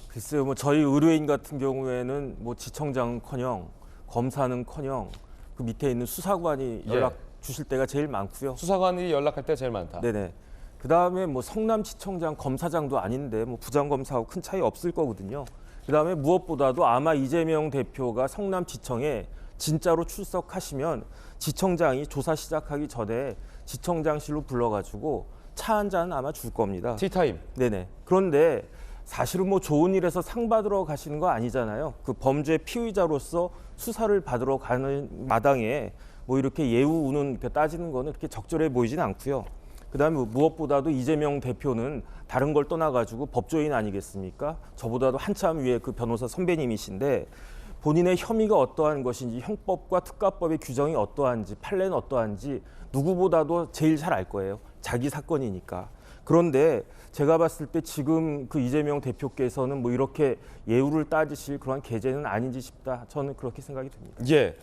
글쎄요, 뭐 저희 의뢰인 같은 경우에는 뭐 지청장커녕 검사는커녕 그 밑에 있는 수사관이 연락 주실 때가 제일 많고요. 수사관이 연락할 때가 제일 많다. 네네. 그 다음에 뭐 성남지청장 검사장도 아닌데 뭐 부장검사하고 큰 차이 없을 거거든요. 그 다음에 무엇보다도 아마 이재명 대표가 성남지청에 진짜로 출석하시면 지청장이 조사 시작하기 전에 지청장실로 불러가지고 차 한 잔 아마 줄 겁니다. 티타임. 네네. 그런데 사실은 뭐 좋은 일에서 상 받으러 가시는 거 아니잖아요. 그 범죄 피의자로서 수사를 받으러 가는 마당에 뭐 이렇게 예우는 이렇게 따지는 거는 그렇게 적절해 보이진 않고요. 그다음에 무엇보다도 이재명 대표는 다른 걸 떠나가지고 법조인 아니겠습니까? 저보다도 한참 위에 그 변호사 선배님이신데 본인의 혐의가 어떠한 것인지 형법과 특가법의 규정이 어떠한지 판례는 어떠한지 누구보다도 제일 잘 알 거예요. 자기 사건이니까. 그런데 제가 봤을 때 지금 그 이재명 대표께서는 뭐 이렇게 예우를 따지실 그런 계제는 아닌지 싶다. 저는 그렇게 생각이 듭니다. 예,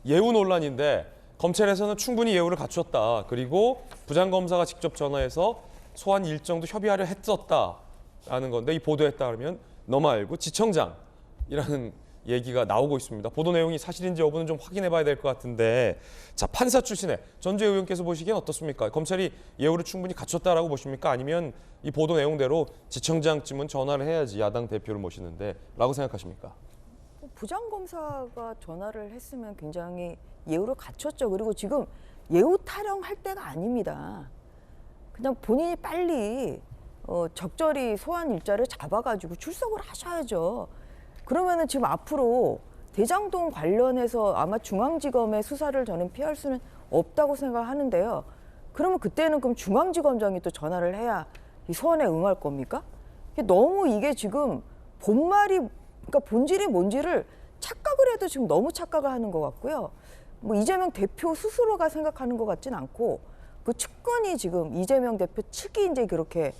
예우 논란인데 검찰에서는 충분히 예우를 갖췄다. 그리고 부장검사가 직접 전화해서 소환 일정도 협의하려 했었다라는 건데 이 보도에 따르면 너 말고 지청장이라는 얘기가 나오고 있습니다. 보도 내용이 사실인지 여부는 좀 확인해 봐야 될 것 같은데 자, 판사 출신의 전주혜 의원께서 보시기엔 어떻습니까? 검찰이 예우를 충분히 갖췄다라고 보십니까? 아니면 이 보도 내용대로 지청장쯤은 전화를 해야지 야당 대표를 모시는데 라고 생각하십니까? 부장검사가 전화를 했으면 굉장히 예우를 갖췄죠. 그리고 지금 예우 타령할 때가 아닙니다. 그냥 본인이 빨리 적절히 소환 일자를 잡아가지고 출석을 하셔야죠. 그러면은 지금 앞으로 대장동 관련해서 아마 중앙지검의 수사를 저는 피할 수는 없다고 생각하는데요. 그러면 그때는 그럼 중앙지검장이 또 전화를 해야 이 소환에 응할 겁니까? 너무 이게 지금 그러니까 본질이 뭔지를 착각을 해도 지금 너무 착각을 하는 것 같고요. 뭐 이재명 대표 스스로가 생각하는 것 같진 않고 그 측근이 지금 이재명 대표 측이 이제 그렇게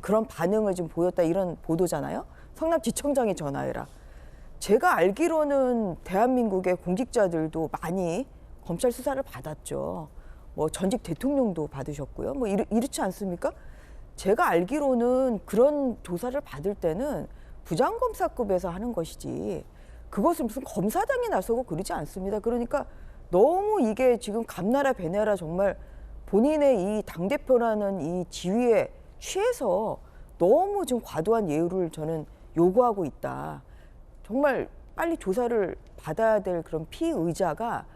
그런 반응을 지금 보였다 이런 보도잖아요. 성남지청장이 전화해라. 제가 알기로는 대한민국의 공직자들도 많이 검찰 수사를 받았죠. 뭐 전직 대통령도 받으셨고요. 뭐 이렇지 않습니까? 제가 알기로는 그런 조사를 받을 때는 부장검사급에서 하는 것이지 그것을 무슨 검사장이 나서고 그러지 않습니다. 그러니까 너무 이게 지금 감나라 배나라 정말 본인의 이 당대표라는 이 지위에 취해서 너무 지금 과도한 예우를 저는 요구하고 있다. 정말 빨리 조사를 받아야 될 그런 피의자가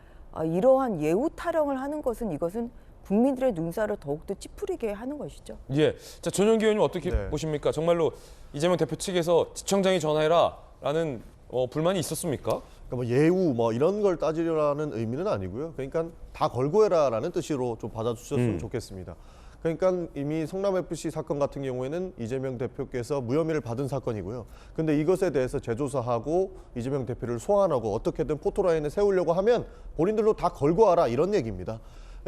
이러한 예우 타령을 하는 것은 이것은 국민들의 눈살을 더욱더 찌푸리게 하는 것이죠. 예, 자 전용기 의원님 어떻게 보십니까? 정말로 이재명 대표 측에서 지청장이 전화해라라는 불만이 있었습니까? 그러니까 뭐 예우 뭐 이런 걸 따지려는 의미는 아니고요. 그러니까 다 걸고 해라라는 뜻으로 좀 받아주셨으면 좋겠습니다. 그러니까 이미 성남FC 사건 같은 경우에는 이재명 대표께서 무혐의를 받은 사건이고요. 근데 이것에 대해서 재조사하고 이재명 대표를 소환하고 어떻게든 포토라인에 세우려고 하면 본인들로 다 걸고 와라 이런 얘기입니다.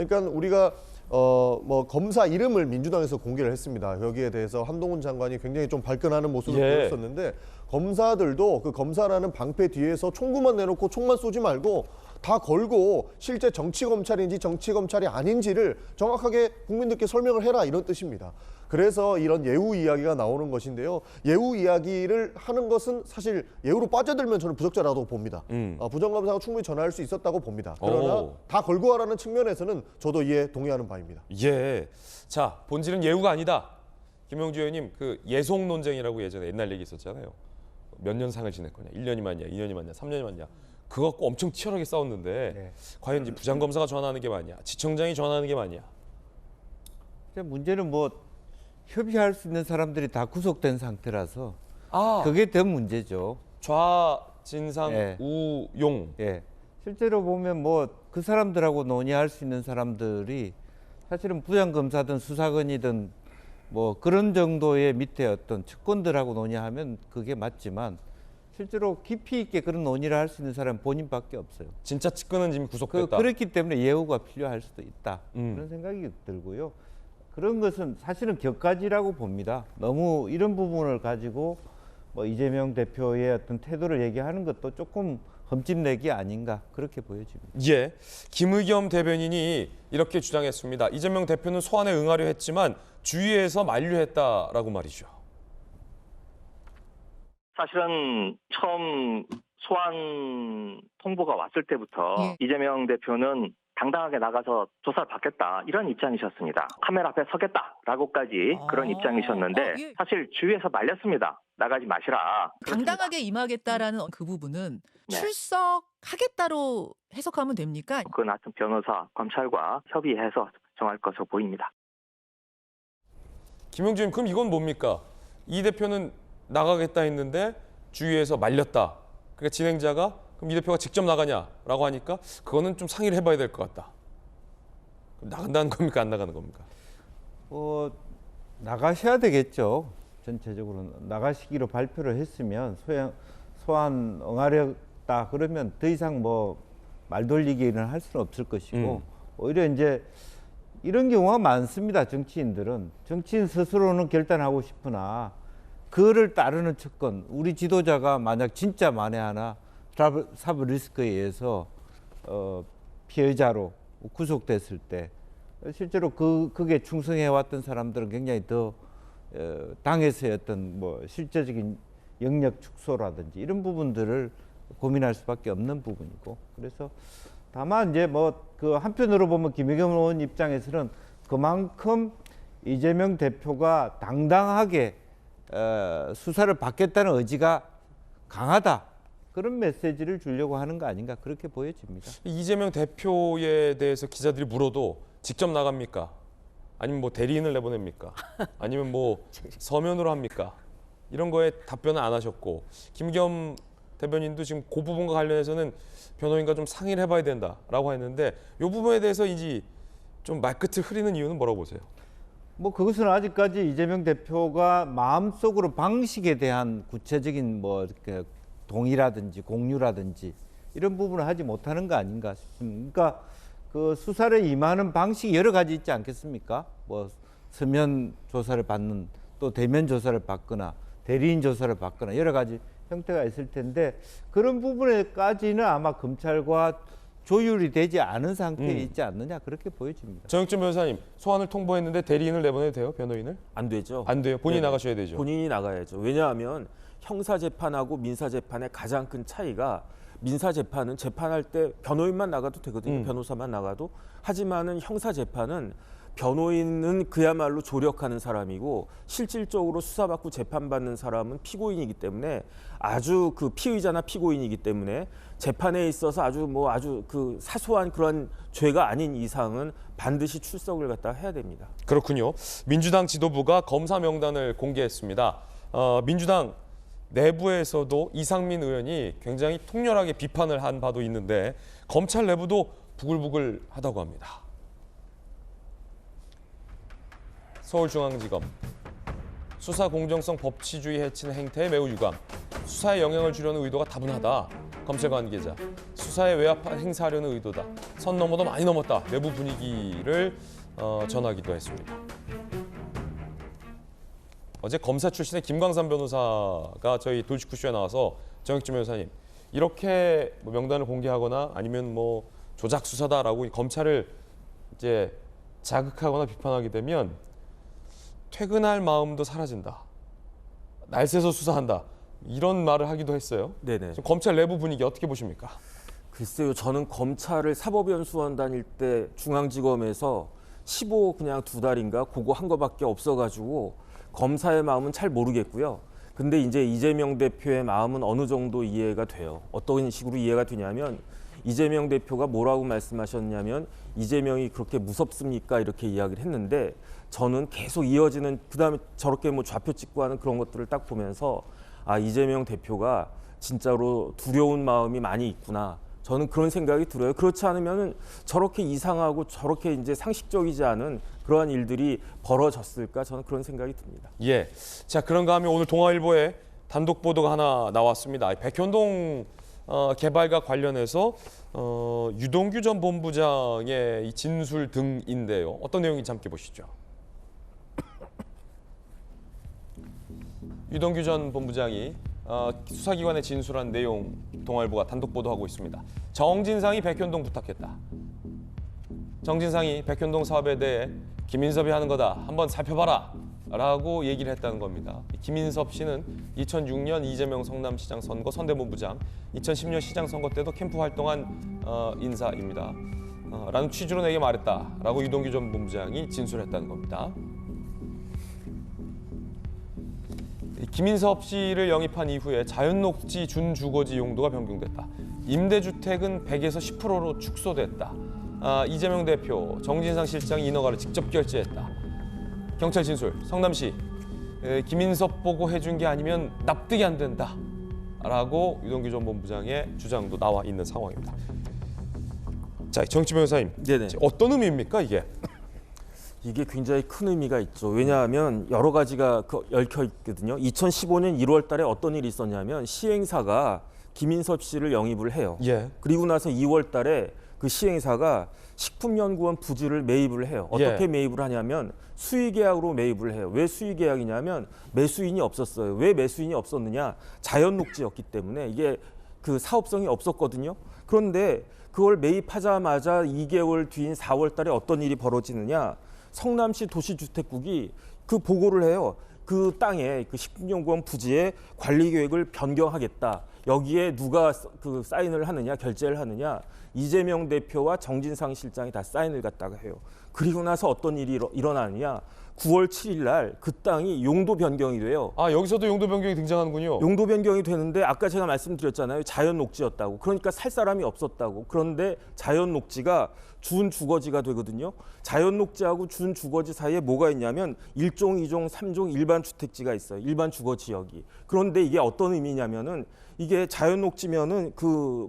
그러니까 우리가 뭐 검사 이름을 민주당에서 공개를 했습니다. 여기에 대해서 한동훈 장관이 굉장히 좀 발끈하는 모습을 보였었는데 검사들도 그 검사라는 방패 뒤에서 총구만 내놓고 총만 쏘지 말고 다 걸고 실제 정치 검찰인지 정치 검찰이 아닌지를 정확하게 국민들께 설명을 해라 이런 뜻입니다. 그래서 이런 예우 이야기가 나오는 것인데요. 예우 이야기를 하는 것은 사실 예우로 빠져들면 저는 부적절하다고 봅니다. 부정검사가 충분히 전화할 수 있었다고 봅니다. 그러나 다 걸고 하라는 측면에서는 저도 이에 동의하는 바입니다. 예. 자, 본질은 예우가 아니다. 김영주 의원님, 그 예속 논쟁이라고 예전에 옛날 얘기 있었잖아요. 몇 년 상을 지낼 거냐, 1년이 맞냐, 2년이 맞냐, 3년이 맞냐. 그거 갖고 엄청 치열하게 싸웠는데 과연 이제 부장검사가 전화하는 게 맞냐, 지청장이 전화하는 게 맞냐. 문제는 뭐 협의할 수 있는 사람들이 다 구속된 상태라서 그게 더 문제죠. 좌진상 우용. 실제로 보면 뭐 그 사람들하고 논의할 수 있는 사람들이 사실은 부장검사든 수사관이든 뭐 그런 정도의 밑에 어떤 측근들하고 논의하면 그게 맞지만 실제로 깊이 있게 그런 논의를 할 수 있는 사람은 본인밖에 없어요. 진짜 측근은 지금 구속됐다. 그렇기 때문에 예우가 필요할 수도 있다. 그런 생각이 들고요. 그런 것은 사실은 격가지라고 봅니다. 너무 이런 부분을 가지고 뭐 이재명 대표의 어떤 태도를 얘기하는 것도 조금 흠집내기 아닌가 그렇게 보여집니다. 예, 김의겸 대변인이 이렇게 주장했습니다. 이재명 대표는 소환에 응하려 했지만 주위에서 만류했다라고 말이죠. 사실은 처음 소환 통보가 왔을 때부터 이재명 대표는 당당하게 나가서 조사를 받겠다 이런 입장이셨습니다. 카메라 앞에 서겠다라고까지 그런 입장이셨는데 사실 주위에서 말렸습니다. 나가지 마시라. 당당하게 임하겠다라는 그 부분은 출석하겠다로 해석하면 됩니까? 그 맡은 변호사, 검찰과 협의해서 정할 것으로 보입니다. 김영주 의원님, 그럼 이건 뭡니까? 이 대표는 나가겠다 했는데 주위에서 말렸다. 그러니까 진행자가 그럼 이 대표가 직접 나가냐라고 하니까 그거는 좀 상의를 해봐야 될 것 같다. 그럼 나간다는 겁니까? 안 나가는 겁니까? 나가셔야 되겠죠. 전체적으로 나가시기로 발표를 했으면 소환 응하렸다 그러면 더 이상 뭐 말 돌리기는 할 수는 없을 것이고 오히려 이제 이런 경우가 많습니다. 정치인들은 정치인 스스로는 결단하고 싶으나 그를 따르는 측근, 우리 지도자가 만약 진짜 만에 하나 사법 리스크에 의해서 피해자로 구속됐을 때 실제로 그게 충성해왔던 사람들은 굉장히 더 당에서의 어떤 뭐 실제적인 영역 축소라든지 이런 부분들을 고민할 수밖에 없는 부분이고 그래서 다만 이제 뭐 그 한편으로 보면 김의겸 의원 입장에서는 그만큼 이재명 대표가 당당하게 수사를 받겠다는 의지가 강하다. 그런 메시지를 주려고 하는 거 아닌가 그렇게 보여집니다. 이재명 대표에 대해서 기자들이 물어도 직접 나갑니까? 아니면 뭐 대리인을 내보냅니까? 아니면 뭐 서면으로 합니까? 이런 거에 답변을 안 하셨고 김의겸 대변인도 지금 그 부분과 관련해서는 변호인과 좀 상의를 해봐야 된다라고 했는데 이 부분에 대해서 이제 좀 말끝을 흐리는 이유는 뭐라고 보세요? 뭐 그것은 아직까지 이재명 대표가 마음속으로 방식에 대한 구체적인 뭐 이렇게 동의라든지 공유라든지 이런 부분을 하지 못하는 거 아닌가 싶습니다. 그러니까 그 수사를 임하는 방식이 여러 가지 있지 않겠습니까? 뭐 서면 조사를 받는 또 대면 조사를 받거나 대리인 조사를 받거나 여러 가지 형태가 있을 텐데 그런 부분에까지는 아마 검찰과 조율이 되지 않은 상태에 있지 않느냐 그렇게 보여집니다. 정혁준 변호사님, 소환을 통보했는데 대리인을 내보내도 돼요? 변호인을? 안 되죠. 안 돼요? 본인이 나가셔야 되죠. 본인이 나가야죠. 왜냐하면 형사재판하고 민사재판의 가장 큰 차이가 민사재판은 재판할 때 변호인만 나가도 되거든요. 변호사만 나가도. 하지만은 형사재판은 변호인은 그야말로 조력하는 사람이고 실질적으로 수사받고 재판받는 사람은 피고인이기 때문에 아주 그 피의자나 피고인이기 때문에 재판에 있어서 아주 그 사소한 그런 죄가 아닌 이상은 반드시 출석을 갖다 해야 됩니다. 그렇군요. 민주당 지도부가 검사 명단을 공개했습니다. 민주당 내부에서도 이상민 의원이 굉장히 통렬하게 비판을 한 바도 있는데 검찰 내부도 부글부글하다고 합니다. 서울중앙지검 수사 공정성 법치주의 해치는 행태에 매우 유감. 수사에 영향을 주려는 의도가 다분하다. 검찰 관계자. 수사에 외압 행사하려는 의도다. 선 넘어도 많이 넘었다. 내부 분위기를 전하기도 했습니다. 어제 검사 출신의 김광삼 변호사가 저희 돌직구쇼에 나와서 정혁진 변호사님 이렇게 뭐 명단을 공개하거나 아니면 뭐 조작 수사다라고 검찰을 이제 자극하거나 비판하게 되면 퇴근할 마음도 사라진다. 날 새서 수사한다. 이런 말을 하기도 했어요. 네네. 지금 검찰 내부 분위기 어떻게 보십니까? 글쎄요, 저는 검찰을 사법연수원 다닐 때 중앙지검에서 15 그냥 2달인가 그거 한 거밖에 없어가지고 검사의 마음은 잘 모르겠고요. 근데 이제 이재명 대표의 마음은 어느 정도 이해가 돼요. 어떤 식으로 이해가 되냐면 이재명 대표가 뭐라고 말씀하셨냐면 이재명이 그렇게 무섭습니까? 이렇게 이야기를 했는데 저는 계속 이어지는 그다음에 저렇게 뭐 좌표 찍고 하는 그런 것들을 딱 보면서 아, 이재명 대표가 진짜로 두려운 마음이 많이 있구나. 저는 그런 생각이 들어요. 그렇지 않으면 저렇게 이상하고 저렇게 이제 상식적이지 않은 그러한 일들이 벌어졌을까? 저는 그런 생각이 듭니다. 예. 자, 그런가 하면 오늘 동아일보에 단독 보도가 하나 나왔습니다. 백현동 개발과 관련해서 유동규 전 본부장의 이 진술 등인데요. 어떤 내용인지 함께 보시죠. 유동규 전 본부장이 수사기관에 진술한 내용 동아일보가 단독 보도하고 있습니다. 정진상이 백현동 부탁했다. 정진상이 백현동 사업에 대해 김인섭이 하는 거다. 한번 살펴봐라. 라고 얘기를 했다는 겁니다. 김인섭 씨는 2006년 이재명 성남시장 선거 선대본부장, 2010년 시장 선거 때도 캠프 활동한 인사입니다. 라는 취지로 내게 말했다라고 유동규 전 본부장이 진술했다는 겁니다. 김인섭 씨를 영입한 이후에 자연녹지 준주거지 용도가 변경됐다. 임대주택은 100에서 10%로 축소됐다. 이재명 대표, 정진상 실장이 인허가를 직접 결제했다. 경찰 진술, 성남시 김인섭 보고 해준 게 아니면 납득이 안 된다. 라고 유동규 전 본부장의 주장도 나와 있는 상황입니다. 자, 정치 변호사님, 네네. 어떤 의미입니까 이게? 이게 굉장히 큰 의미가 있죠. 왜냐하면 여러 가지가 얽혀 있거든요. 2015년 1월 달에 어떤 일이 있었냐면 시행사가 김인섭 씨를 영입을 해요. 예. 그리고 나서 2월 달에 그 시행사가 식품연구원 부지를 매입을 해요. 어떻게 예. 매입을 하냐면 수의계약으로 매입을 해요. 왜 수의계약이냐면 매수인이 없었어요. 왜 매수인이 없었느냐? 자연녹지였기 때문에 이게 그 사업성이 없었거든요. 그런데 그걸 매입하자마자 2개월 뒤인 4월 달에 어떤 일이 벌어지느냐? 성남시 도시주택국이 그 보고를 해요. 그 땅에 그 식품연구원 부지의 관리 계획을 변경하겠다. 여기에 누가 그 사인을 하느냐, 결재를 하느냐? 이재명 대표와 정진상 실장이 다 사인을 갖다가 해요. 그리고 나서 어떤 일이 일어나느냐? 9월 7일 날 그 땅이 용도 변경이 돼요. 아, 여기서도 용도 변경이 등장하는군요. 용도 변경이 되는데 아까 제가 말씀드렸잖아요. 자연 녹지였다고. 그러니까 살 사람이 없었다고. 그런데 자연 녹지가 준 주거지가 되거든요. 자연 녹지하고 준 주거지 사이에 뭐가 있냐면 1종, 2종, 3종 일반 주택지가 있어요. 일반 주거 지역이. 그런데 이게 어떤 의미냐면은 이게 자연 녹지면은 그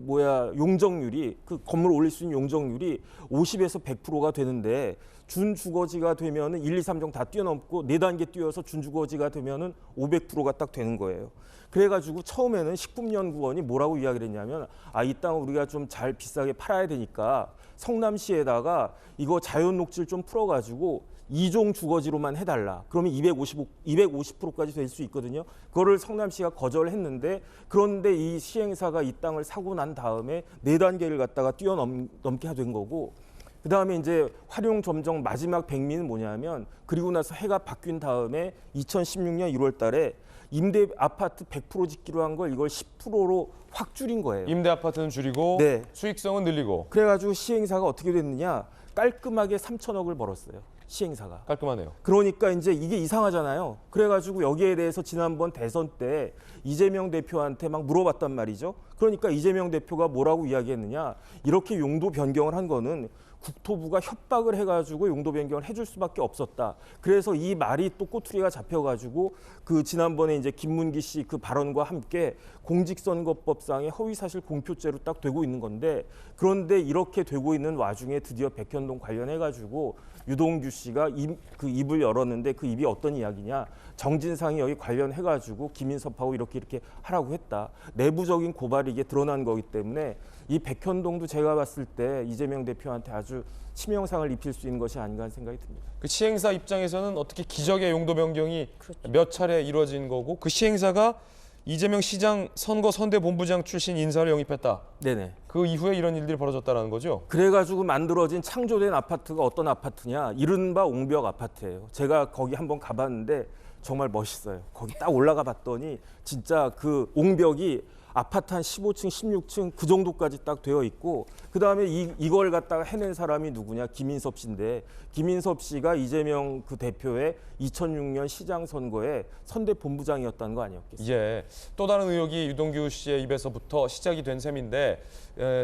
용적률이 그 건물 올릴 수 있는 용적률이 50에서 100%가 되는데 준주거지가 되면은 1, 2, 3종 다 뛰어넘고 4단계 뛰어서 준주거지가 되면은 500%가 딱 되는 거예요. 그래가지고 처음에는 식품연구원이 뭐라고 이야기를 했냐면 이 땅을 우리가 좀 잘 비싸게 팔아야 되니까 성남시에다가 이거 자연녹지를 좀 풀어가지고 2종 주거지로만 해달라. 그러면 250%까지 될 수 있거든요. 그거를 성남시가 거절을 했는데 그런데 이 시행사가 이 땅을 사고 난 다음에 4단계를 갖다가 뛰어넘게 된 거고 그다음에 이제 활용 점정 마지막 백미는 뭐냐면 그리고 나서 해가 바뀐 다음에 2016년 1월 달에 임대 아파트 100% 짓기로 한 걸 이걸 10%로 확 줄인 거예요. 임대 아파트는 줄이고 네. 수익성은 늘리고. 그래가지고 시행사가 어떻게 됐느냐? 깔끔하게 3천억을 벌었어요. 시행사가. 깔끔하네요. 그러니까 이제 이게 이상하잖아요. 그래가지고 여기에 대해서 지난번 대선 때 이재명 대표한테 막 물어봤단 말이죠. 그러니까 이재명 대표가 뭐라고 이야기했느냐? 이렇게 용도 변경을 한 거는 국토부가 협박을 해가지고 용도 변경을 해줄 수밖에 없었다. 그래서 이 말이 또 꼬투리가 잡혀가지고 그 지난번에 이제 김문기 씨 그 발언과 함께 공직선거법상의 허위사실 공표죄로 딱 되고 있는 건데 그런데 이렇게 되고 있는 와중에 드디어 백현동 관련해가지고 유동규 씨가 그 입을 열었는데 그 입이 어떤 이야기냐? 정진상이 여기 관련해가지고 김인섭하고 이렇게 하라고 했다. 내부적인 고발이 이게 드러난 거기 때문에 이 백현동도 제가 봤을 때 이재명 대표한테 아주 치명상을 입힐 수 있는 것이 아닌가 하는 생각이 듭니다. 그 시행사 입장에서는 어떻게 기적의 용도 변경이 몇 차례 이루어진 거고 그 시행사가 이재명 시장 선거 선대본부장 출신 인사를 영입했다. 네네. 그 이후에 이런 일들이 벌어졌다는 거죠? 그래가지고 만들어진 창조된 아파트가 어떤 아파트냐? 이른바 옹벽 아파트예요. 제가 거기 한번 가봤는데 정말 멋있어요. 거기 딱 올라가 봤더니 진짜 그 옹벽이 아파트 한 15층, 16층 그 정도까지 딱 되어 있고 그다음에 이걸 갖다가 해낸 사람이 누구냐? 김인섭 씨인데 김인섭 씨가 이재명 그 대표의 2006년 시장 선거에 선대 본부장이었다는 거 아니었겠어요? 예. 또 다른 의혹이 유동규 씨의 입에서부터 시작이 된 셈인데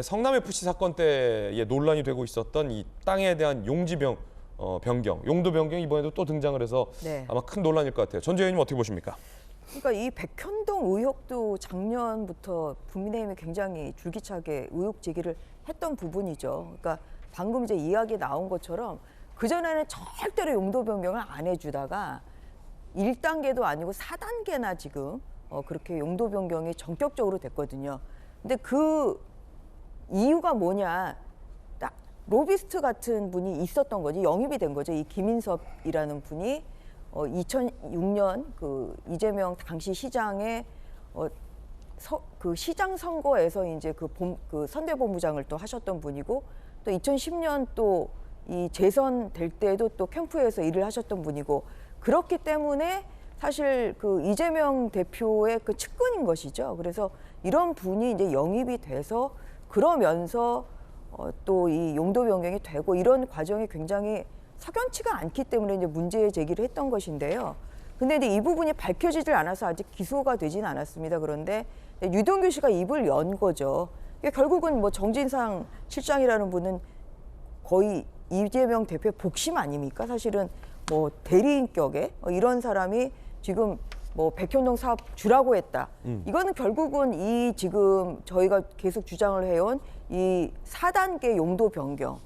성남FC 사건 때 논란이 되고 있었던 이 땅에 대한 용지병 변경, 용도 변경이 이번에도 또 등장을 해서 네. 아마 큰 논란일 것 같아요. 전 의원님 어떻게 보십니까? 그러니까 이 백현동 의혹도 작년부터 국민의힘이 굉장히 줄기차게 의혹 제기를 했던 부분이죠. 그러니까 방금 이제 이야기 나온 것처럼 그전에는 절대로 용도 변경을 안 해주다가 1단계도 아니고 4단계나 지금 그렇게 용도 변경이 전격적으로 됐거든요. 근데 그 이유가 뭐냐? 딱 로비스트 같은 분이 있었던 거지, 영입이 된 거죠. 이 김인섭이라는 분이 2006년 그 이재명 당시 시장의 그 시장 선거에서 이제 그 선대본부장을 또 하셨던 분이고 또 2010년 또 이 재선 될 때도 또 캠프에서 일을 하셨던 분이고 그렇기 때문에 사실 그 이재명 대표의 그 측근인 것이죠. 그래서 이런 분이 이제 영입이 돼서 그러면서 또 이 용도 변경이 되고 이런 과정이 굉장히 석연치가 않기 때문에 이제 문제 제기를 했던 것인데요. 근데 이제 이 부분이 밝혀지질 않아서 아직 기소가 되진 않았습니다. 그런데 유동규 씨가 입을 연 거죠. 결국은 뭐 정진상 실장이라는 분은 거의 이재명 대표의 복심 아닙니까? 사실은 뭐 대리인격의 이런 사람이 지금 뭐 백현동 사업 주라고 했다. 이거는 결국은 이 지금 저희가 계속 주장을 해온 이 4단계 용도 변경.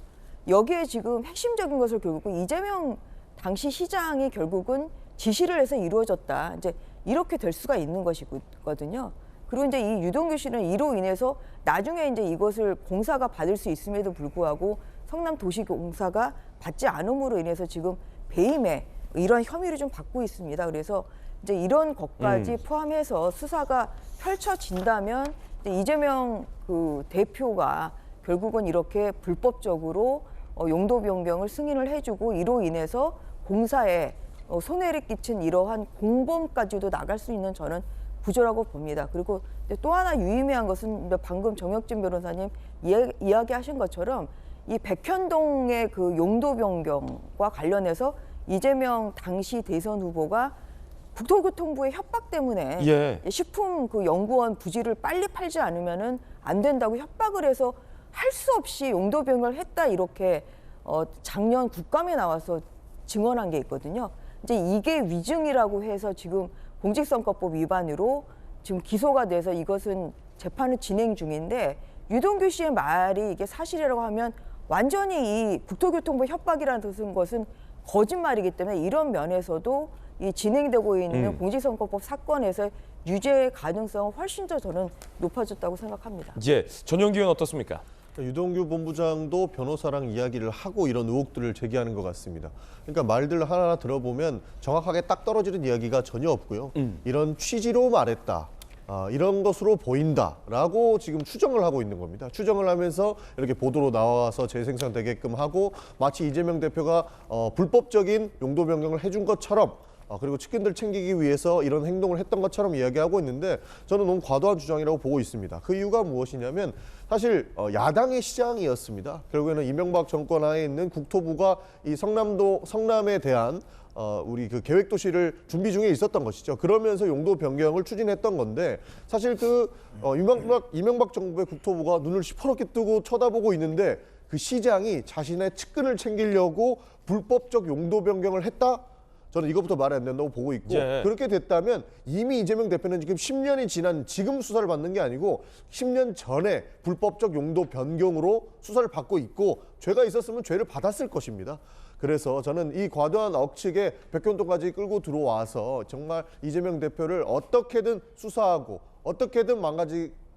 여기에 지금 핵심적인 것을 결국은 이재명 당시 시장이 결국은 지시를 해서 이루어졌다. 이제 이렇게 될 수가 있는 것이거든요. 그리고 이제 이 유동규 씨는 이로 인해서 나중에 이제 이것을 공사가 받을 수 있음에도 불구하고 성남도시공사가 받지 않음으로 인해서 지금 배임에 이런 혐의를 좀 받고 있습니다. 그래서 이제 이런 것까지 포함해서 수사가 펼쳐진다면 이제 이재명 그 대표가 결국은 이렇게 불법적으로 용도 변경을 승인을 해주고 이로 인해서 공사에 손해를 끼친 이러한 공범까지도 나갈 수 있는 저는 구조라고 봅니다. 그리고 또 하나 유의미한 것은 방금 정혁진 변호사님 이야기하신 것처럼 이 백현동의 그 용도 변경과 관련해서 이재명 당시 대선 후보가 국토교통부의 협박 때문에 식품 그 연구원 부지를 빨리 팔지 않으면은 안 된다고 협박을 해서 할 수 없이 용도 변경을 했다 이렇게 작년 국감에 나와서 증언한 게 있거든요. 이제 이게 위증이라고 해서 지금 공직선거법 위반으로 지금 기소가 돼서 이것은 재판을 진행 중인데 유동규 씨의 말이 이게 사실이라고 하면 완전히 이 국토교통부 협박이라는 것은 거짓말이기 때문에 이런 면에서도 이 진행되고 있는 공직선거법 사건에서 유죄 가능성은 훨씬 더 저는 높아졌다고 생각합니다. 예, 전용기 의원 어떻습니까? 유동규 본부장도 변호사랑 이야기를 하고 이런 의혹들을 제기하는 것 같습니다. 그러니까 말들 하나하나 들어보면 정확하게 딱 떨어지는 이야기가 전혀 없고요. 이런 취지로 말했다. 이런 것으로 보인다라고 지금 추정을 하고 있는 겁니다. 추정을 하면서 이렇게 보도로 나와서 재생산되게끔 하고 마치 이재명 대표가 불법적인 용도 변경을 해준 것처럼 그리고 측근들 챙기기 위해서 이런 행동을 했던 것처럼 이야기하고 있는데 저는 너무 과도한 주장이라고 보고 있습니다. 그 이유가 무엇이냐면 사실 야당의 시장이었습니다. 결국에는 이명박 정권 하에 있는 국토부가 이 성남에 대한 우리 그 계획도시를 준비 중에 있었던 것이죠. 그러면서 용도 변경을 추진했던 건데 사실 그 이명박 정부의 국토부가 눈을 시퍼렇게 뜨고 쳐다보고 있는데 그 시장이 자신의 측근을 챙기려고 불법적 용도 변경을 했다? 저는 이것부터 말이 안 된다고 보고 있고 그렇게 됐다면 이미 이재명 대표는 지금 10년이 지난 지금 수사를 받는 게 아니고 10년 전에 불법적 용도 변경으로 수사를 받고 있고 죄가 있었으면 죄를 받았을 것입니다. 그래서 저는 이 과도한 억측에 백현동까지 끌고 들어와서 정말 이재명 대표를 어떻게든 수사하고 어떻게든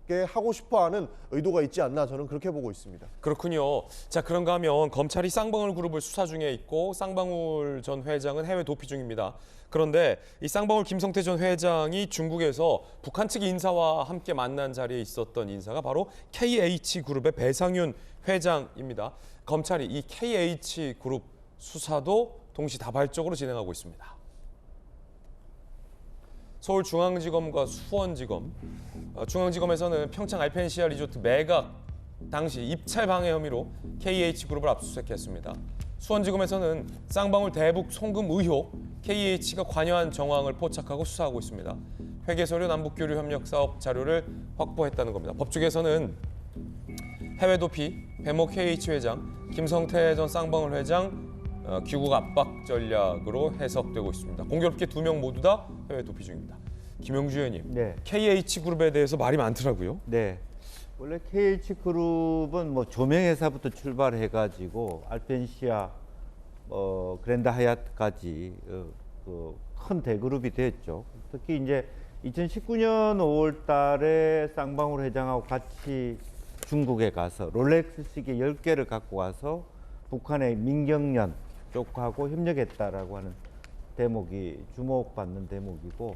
게 하고 싶어하는 의도가 있지 않나 저는 그렇게 보고 있습니다. 그렇군요. 자, 그런가 하면 검찰이 쌍방울 그룹을 수사 중에 있고 쌍방울 전 회장은 해외 도피 중입니다. 그런데 이 쌍방울 김성태 전 회장이 중국에서 북한 측 인사와 함께 만난 자리에 있었던 인사가 바로 KH그룹의 배상윤 회장입니다. 검찰이 이 KH그룹 수사도 동시다발적으로 진행하고 있습니다. 서울중앙지검과 수원지검, 중앙지검에서는 평창 알펜시아 리조트 매각 당시 입찰 방해 혐의로 KH그룹을 압수수색했습니다. 수원지검에서는 쌍방울 대북 송금 의혹, KH가 관여한 정황을 포착하고 수사하고 있습니다. 회계서류 남북교류 협력 사업 자료를 확보했다는 겁니다. 법조계에서는 해외 도피, 배모 KH 회장, 김성태 전 쌍방울 회장 귀국 압박 전략으로 해석되고 있습니다. 공교롭게 2명 모두 다 해외 도피 중입니다. 김영주 의원님, 네. KH그룹에 대해서 말이 많더라고요. 네. 원래 KH그룹은 뭐 조명회사부터 출발해가지고 알펜시아, 그랜드 하얏트까지 큰 대그룹이 됐죠. 특히 이제 2019년 5월달에 쌍방울 회장하고 같이 중국에 가서 롤렉스 시계 10개를 갖고 와서 북한의 민경련 쪽하고 협력했다라고 하는 대목이 주목받는 대목이고,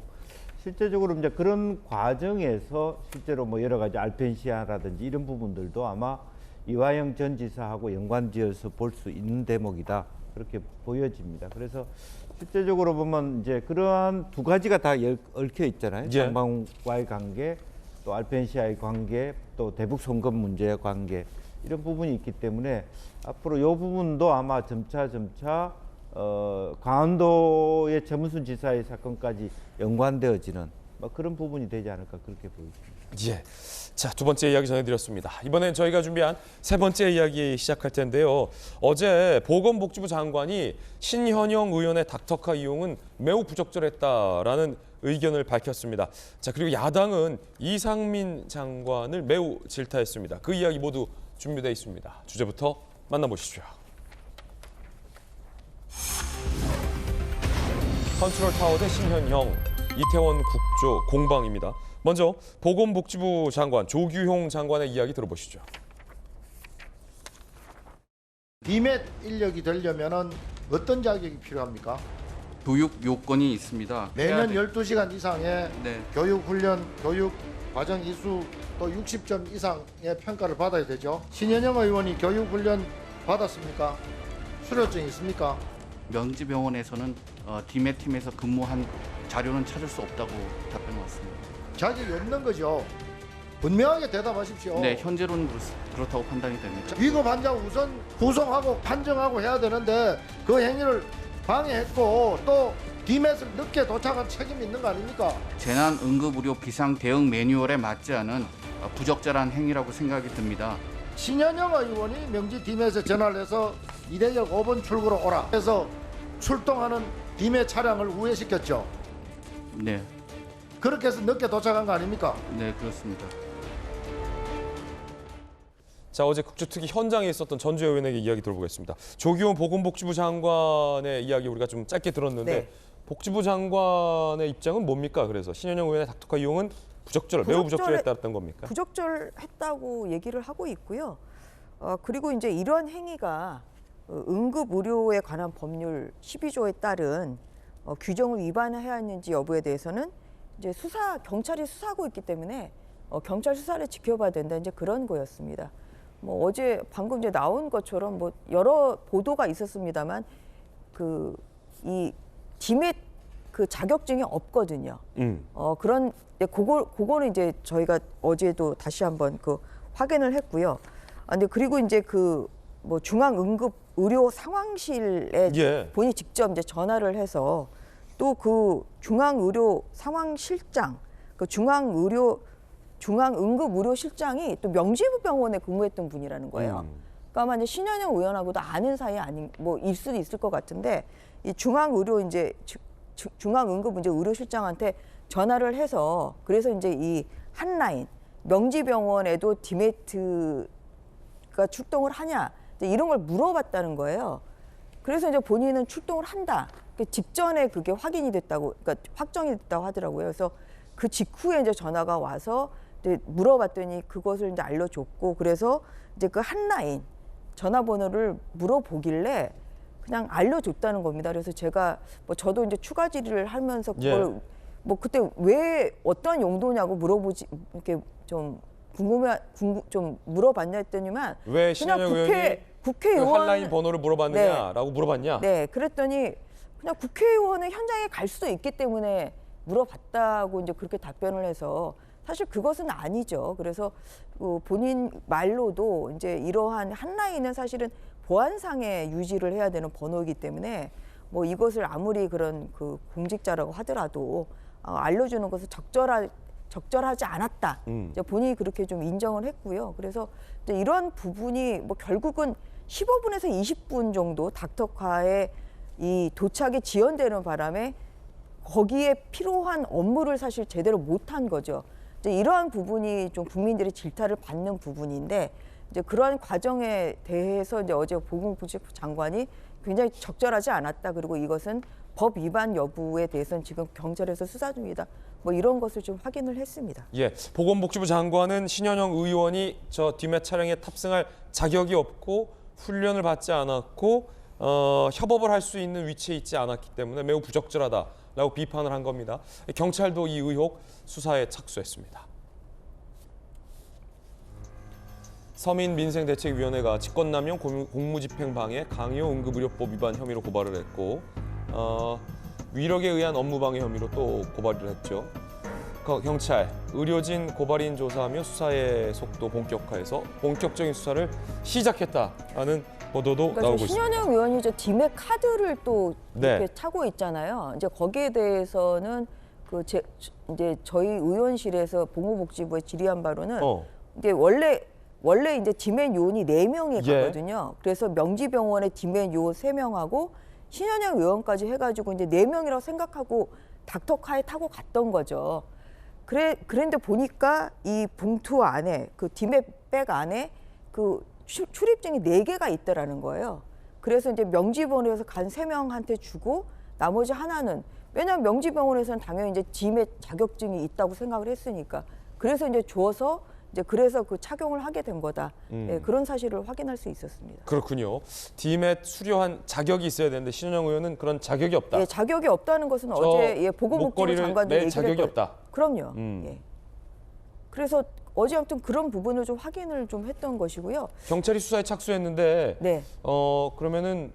실제적으로 이제 그런 과정에서 실제로 뭐 여러 가지 알펜시아라든지 이런 부분들도 아마 이화영 전 지사하고 연관지어서 볼 수 있는 대목이다, 그렇게 보여집니다. 그래서 실제적으로 보면 이제 그러한 두 가지가 다 얽혀 있잖아요. 예. 쌍방울과의 관계, 또 알펜시아의 관계, 또 대북 송금 문제의 관계, 이런 부분이 있기 때문에 앞으로 이 부분도 아마 점차 강원도의 최문순 지사의 사건까지 연관되어지는 뭐 그런 부분이 되지 않을까, 그렇게 보입니다. 예. 자, 두 번째 이야기 전해드렸습니다. 이번엔 저희가 준비한 세 번째 이야기 시작할 텐데요. 어제 보건복지부 장관이 신현영 의원의 닥터카 이용은 매우 부적절했다라는 의견을 밝혔습니다. 자, 그리고 야당은 이상민 장관을 매우 질타했습니다. 그 이야기 모두 준비되어 있습니다. 주제부터 만나보시죠. 컨트롤 타워 대 신현영, 이태원 국조 공방입니다. 먼저 보건복지부 장관 조규용 장관의 이야기 들어보시죠. DMAT 인력이 되려면 어떤 자격이 필요합니까? 교육 요건이 있습니다. 매년 12시간 이상의 네. 교육 훈련, 교육 과정 이수 또 60점 이상의 평가를 받아야 되죠. 신현영 의원이 교육 훈련 받았습니까? 수료증 있습니까? 명지병원에서는 DMAT 팀에서 근무한 자료는 찾을 수 없다고 답변 왔습니다. 자격이 없는 거죠. 분명하게 대답하십시오. 네, 현재로는 그렇다고 판단이 됩니다. 위급 환자 우선 구성하고 판정하고 해야 되는데 그 행위를 방해했고 또 DMAT을 늦게 도착한 책임이 있는 거 아닙니까? 재난응급의료 비상 대응 매뉴얼에 맞지 않은 부적절한 행위라고 생각이 듭니다. 신현영 의원이 명지 DMAT에 전화를 해서 이대역 5번 출구로 오라 해서 출동하는 DMAT 차량을 우회시켰죠. 네. 그렇게 해서 늦게 도착한 거 아닙니까? 네, 그렇습니다. 자, 어제 국조특위 현장에 있었던 전주혜 의원에게 이야기 들어보겠습니다. 조규용 보건복지부 장관의 이야기 우리가 좀 짧게 들었는데 네. 복지부 장관의 입장은 뭡니까? 그래서 신현영 의원의 닥터카 이용은 매우 부적절했다는 겁니까? 부적절했다고 얘기를 하고 있고요. 그리고 이제 이런 행위가 응급의료에 관한 법률 12조에 따른 규정을 위반해야 했는지 여부에 대해서는 이제 경찰이 수사하고 있기 때문에 경찰 수사를 지켜봐야 된다, 이제 그런 거였습니다. 뭐 어제 방금 이제 나온 것처럼 뭐 여러 보도가 있었습니다만 이 DMAT 그 자격증이 없거든요. 그런 그거는 이제 저희가 어제도 다시 한번 확인을 했고요. 근데 그리고 이제 뭐 중앙응급의료 상황실에 예. 본인이 직접 이제 전화를 해서 또 그 중앙의료 상황실장, 중앙응급의료실장이 또 명지부병원에 근무했던 분이라는 거예요. 그러니까 아마 이제 신현영 의원하고도 아는 사이 아닌 뭐일 수도 있을 것 같은데, 이 중앙응급의료실장한테 전화를 해서 그래서 이제 이 한라인 명지병원에도 DMAT가 출동을 하냐 이런 걸 물어봤다는 거예요. 그래서 이제 본인은 출동을 한다. 직전에 그게 확인이 됐다고, 그러니까 확정이 됐다고 하더라고요. 그래서 그 직후에 이제 전화가 와서 이제 물어봤더니 그것을 이제 알려줬고 그래서 이제 그 한라인 전화번호를 물어보길래 그냥 알려줬다는 겁니다. 그래서 제가 뭐 저도 이제 추가 질의를 하면서 그걸 뭐 그때 왜 어떤 용도냐고 물어보지 이렇게 좀 좀 물어봤냐 했더니만 왜 신현영 의원이 국회의원 그 한라인 번호를 물어봤느냐라고 물어봤냐? 네, 그랬더니 그냥 국회의원은 현장에 갈 수도 있기 때문에 물어봤다고 이제 그렇게 답변을 해서 사실 그것은 아니죠. 그래서 본인 말로도 이제 이러한 한라인은 사실은 보안상에 유지를 해야 되는 번호이기 때문에 뭐 이것을 아무리 그런 그 공직자라고 하더라도 알려주는 것은 적절하지 않았다. 이제 본인이 그렇게 좀 인정을 했고요. 그래서 이제 이런 부분이 뭐 결국은 15분에서 20분 정도 닥터카의 이 도착이 지연되는 바람에 거기에 필요한 업무를 사실 제대로 못한 거죠. 이제 이러한 부분이 좀 국민들의 질타를 받는 부분인데 이제 그러한 과정에 대해서 이제 어제 보건복지부 장관이 굉장히 적절하지 않았다. 그리고 이것은 법 위반 여부에 대해서는 지금 경찰에서 수사 중이다. 뭐 이런 것을 좀 확인을 했습니다. 예, 보건복지부 장관은 신현영 의원이 저 뒷매 차량에 탑승할 자격이 없고 훈련을 받지 않았고 협업을 할 수 있는 위치에 있지 않았기 때문에 매우 부적절하다라고 비판을 한 겁니다. 경찰도 이 의혹 수사에 착수했습니다. 서민민생대책위원회가 직권남용 공무집행방해 강요 응급의료법 위반 혐의로 고발을 했고 위력에 의한 업무방해 혐의로 또 고발을 했죠. 경찰, 의료진 고발인 조사하며 수사의 속도 본격화해서 본격적인 수사를 시작했다라는 보도도 그러니까 나오고 있습니다. 신현영 의원이 저 디맥 카드를 또 네. 이렇게 차고 있잖아요. 이제 거기에 대해서는 이제 저희 의원실에서 보건복지부에 질의한 바로는 이제 원래 이제 디맥 요원이 4명이 가거든요. 그래서 명지병원에 디맥 요원 3명하고 신현영 의원까지 해가지고 이제 4명이라고 생각하고 닥터카에 타고 갔던 거죠. 그런데 보니까 이 봉투 안에 그 디맥백 안에 그 출입증이 4개가 있더라는 거예요. 그래서 이제 명지병원에서 간 3명한테 주고 나머지 하나는 왜냐하면 명지병원에서는 당연히 이제 디맥 자격증이 있다고 생각을 했으니까 그래서 이제 줘서 이제 그래서 그 착용을 하게 된 거다. 예, 그런 사실을 확인할 수 있었습니다. 그렇군요. 디맷 수료한 자격이 있어야 되는데 신현영 의원은 그런 자격이 없다. 예, 자격이 없다는 것은 어제 보건복지부 장관도 맬 얘기를 자격이 없다. 그럼요. 예. 그래서 어제 아무튼 그런 부분을 좀 확인을 좀 했던 것이고요. 경찰이 수사에 착수했는데 네. 그러면은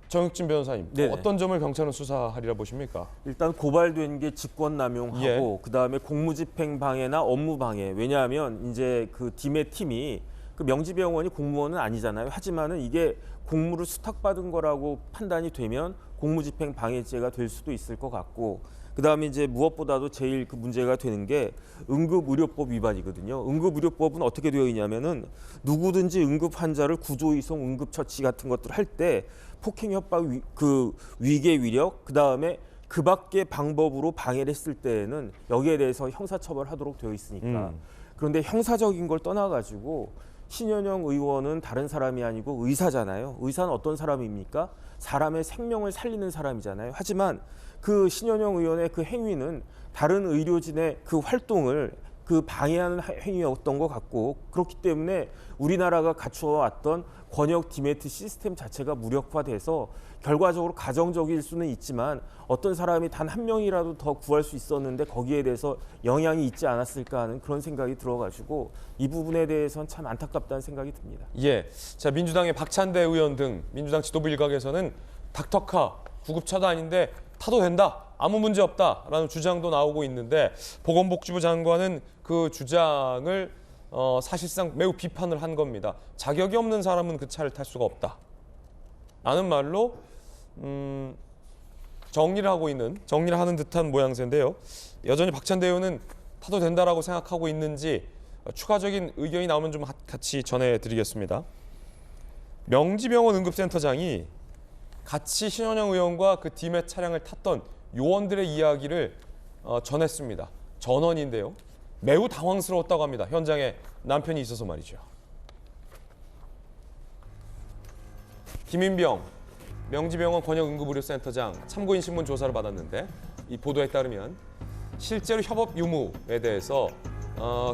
정혁진 변호사님 어떤 점을 경찰은 수사하리라 보십니까? 일단 고발된 게 직권남용하고 그다음에 공무집행방해나 업무방해. 왜냐하면 이제 그 디메 팀이 그 명지병원이 공무원은 아니잖아요. 하지만은 이게 공무를 수탁받은 거라고 판단이 되면 공무집행방해죄가 될 수도 있을 것 같고. 그다음에 이제 무엇보다도 제일 그 문제가 되는 게 응급의료법 위반이거든요. 응급의료법은 어떻게 되어 있냐면은 누구든지 응급 환자를 구조이송, 응급처치 같은 것들을 할 때 폭행, 협박, 위계, 위력, 그다음에 그 밖의 방법으로 방해를 했을 때에는 여기에 대해서 형사처벌하도록 되어 있으니까. 그런데 형사적인 걸 떠나가지고 신현영 의원은 다른 사람이 아니고 의사잖아요. 의사는 어떤 사람입니까? 사람의 생명을 살리는 사람이잖아요. 하지만 그 신현영 의원의 그 행위는 다른 의료진의 그 활동을 그 방해하는 행위였던 것 같고 그렇기 때문에 우리나라가 갖추어왔던 권역 디메트 시스템 자체가 무력화돼서 결과적으로 가정적일 수는 있지만 어떤 사람이 단 한 명이라도 더 구할 수 있었는데 거기에 대해서 영향이 있지 않았을까 하는 그런 생각이 들어가지고 이 부분에 대해서는 참 안타깝다는 생각이 듭니다. 예, 자 민주당의 박찬대 의원 등 민주당 지도부 일각에서는 닥터카 구급차도 아닌데 타도 된다, 아무 문제 없다라는 주장도 나오고 있는데 보건복지부 장관은 그 주장을 사실상 매우 비판을 한 겁니다. 자격이 없는 사람은 그 차를 탈 수가 없다. 라는 말로 정리를 하는 듯한 모양새인데요. 여전히 박찬대 의원은 타도 된다라고 생각하고 있는지 추가적인 의견이 나오면 좀 같이 전해드리겠습니다. 명지병원 응급센터장이 같이 신현영 의원과 그 디멧 차량을 탔던 요원들의 이야기를 전했습니다. 전원인데요. 매우 당황스러웠다고 합니다. 현장에 남편이 있어서 말이죠. 김인병 명지병원 권역응급의료센터장 참고인 신문 조사를 받았는데 이 보도에 따르면 실제로 협업 유무에 대해서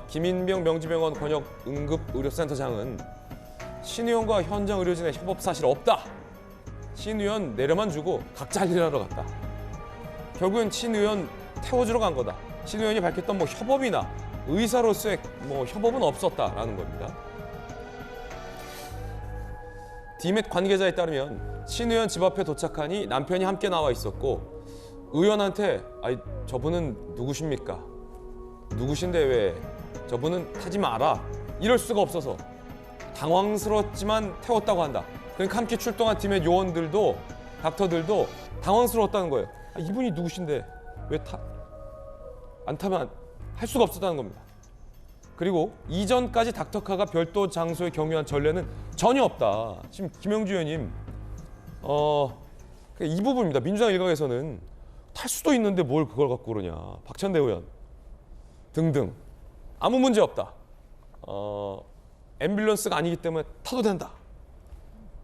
김인병 명지병원 권역 응급의료센터장은 신 의원과 현장 의료진의 협업 사실 없다. 신 의원 내려만 주고 각자 할 일 하러 갔다. 결국엔 신 의원 태워주러 간 거다. 신 의원이 밝혔던 뭐 협업이나 의사로서의 뭐 협업은 없었다라는 겁니다. 디맷 관계자에 따르면 신 의원 집 앞에 도착하니 남편이 함께 나와 있었고 의원한테 아이 저분은 누구십니까? 누구신데 왜 저분은 타지 마라 이럴 수가 없어서 당황스러웠지만 태웠다고 한다. 그러니까 함께 출동한 팀의 요원들도 닥터들도 당황스러웠다는 거예요. 아, 이분이 누구신데 왜 안 타면 할 수가 없었다는 겁니다. 그리고 이전까지 닥터카가 별도 장소에 경유한 전례는 전혀 없다. 지금 김영주 의원님 이 부분입니다. 민주당 일각에서는 탈 수도 있는데 뭘 그걸 갖고 그러냐. 박찬대 의원 등등 아무 문제 없다. 앰뷸런스가 아니기 때문에 타도 된다.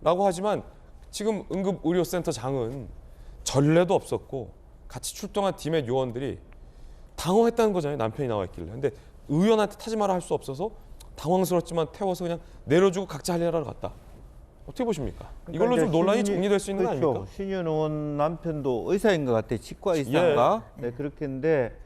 라고 하지만 지금 응급의료센터장은 전례도 없었고 같이 출동한 팀의 요원들이 당황했다는 거잖아요. 남편이 나와 있길래. 근데 의원한테 타지 마라 할 수 없어서 당황스럽지만 태워서 그냥 내려주고 각자 할 일 하러 갔다. 어떻게 보십니까? 이걸로 좀 논란이 정리될 수 있는 거 아닙니까? 신현 의원 남편도 의사인 것 같아요. 치과 의사인가? 예. 네, 그렇겠는데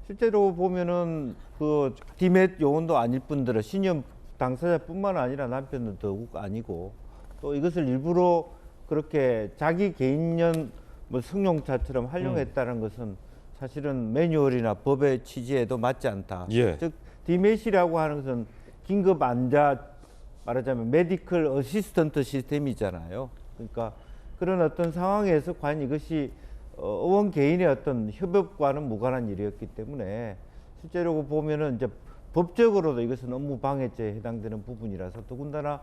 실제로 보면은 그 디맷 요원도 아닐 뿐더러 신현 당사자뿐만 아니라 남편도 더욱 아니고 또 이것을 일부러 그렇게 자기 개인용 뭐 승용차처럼 활용했다는 것은 사실은 매뉴얼이나 법의 취지에도 맞지 않다. 예. 즉 디맷이라고 하는 것은 긴급 안자 말하자면 메디컬 어시스턴트 시스템이잖아요. 그러니까 그런 어떤 상황에서 과연 이것이 의원 개인의 어떤 협업과는 무관한 일이었기 때문에 실제로 보면은 이제 법적으로도 이것은 업무 방해죄에 해당되는 부분이라서 더군다나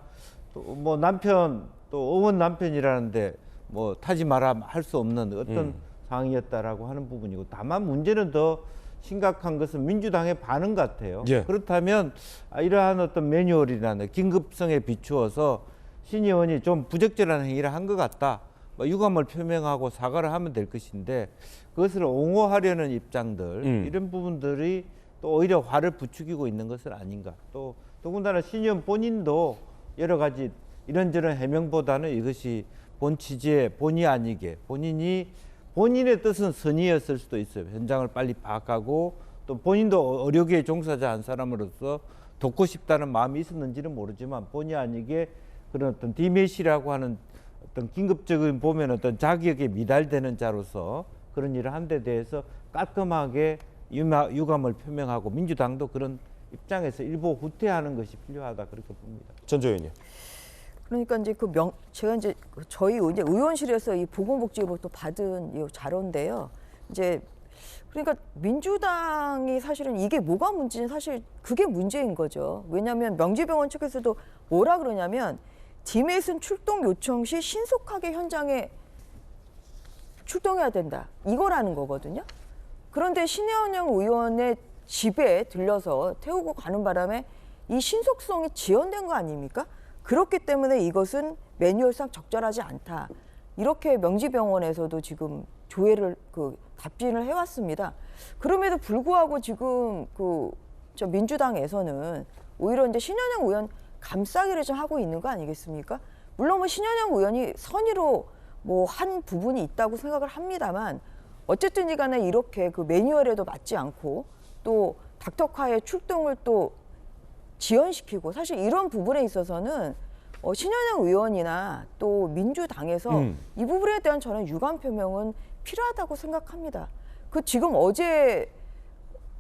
또 뭐 남편 또 의원 남편이라는데 뭐 타지 마라 할 수 없는 어떤 상황이었다라고 하는 부분이고 다만 문제는 더 심각한 것은 민주당의 반응 같아요. 예. 그렇다면 이러한 어떤 매뉴얼이나 긴급성에 비추어서 신 의원이 좀 부적절한 행위를 한 것 같다. 유감을 표명하고 사과를 하면 될 것인데 그것을 옹호하려는 입장들 이런 부분들이 또 오히려 화를 부추기고 있는 것은 아닌가. 또 더군다나 신 의원 본인도 여러 가지 이런저런 해명보다는 이것이 본 취지에 본의 아니게 본인의 뜻은 선의였을 수도 있어요. 현장을 빨리 파악하고 또 본인도 의료계의 종사자 한 사람으로서 돕고 싶다는 마음이 있었는지는 모르지만 본의 아니게 그런 어떤 디맷이라고 하는 어떤 긴급적인 보면 어떤 자격에 미달되는 자로서 그런 일을 한 데 대해서 깔끔하게 유감을 표명하고 민주당도 그런 입장에서 일부 후퇴하는 것이 필요하다 그렇게 봅니다. 전조 의원님. 그러니까 이제 제가 이제 저희 이제 의원실에서 이 보건복지로부터 받은 이 자료인데요. 이제 그러니까 민주당이 사실은 이게 뭐가 문제는 사실 그게 문제인 거죠. 왜냐하면 명지병원 측에서도 뭐라 그러냐면 디맷은 출동 요청 시 신속하게 현장에 출동해야 된다. 이거라는 거거든요. 그런데 신혜원 의원의 집에 들려서 태우고 가는 바람에 이 신속성이 지연된 거 아닙니까? 그렇기 때문에 이것은 매뉴얼상 적절하지 않다. 이렇게 명지병원에서도 지금 조회를 답진을 해왔습니다. 그럼에도 불구하고 지금 저 민주당에서는 오히려 이제 신현영 의원 감싸기를 좀 하고 있는 거 아니겠습니까? 물론 뭐 신현영 의원이 선의로 뭐 한 부분이 있다고 생각을 합니다만 어쨌든 간에 이렇게 그 매뉴얼에도 맞지 않고 또 닥터카의 출동을 또 지연시키고 사실 이런 부분에 있어서는 신현영 의원이나 또 민주당에서 이 부분에 대한 저는 유감 표명은 필요하다고 생각합니다. 지금 어제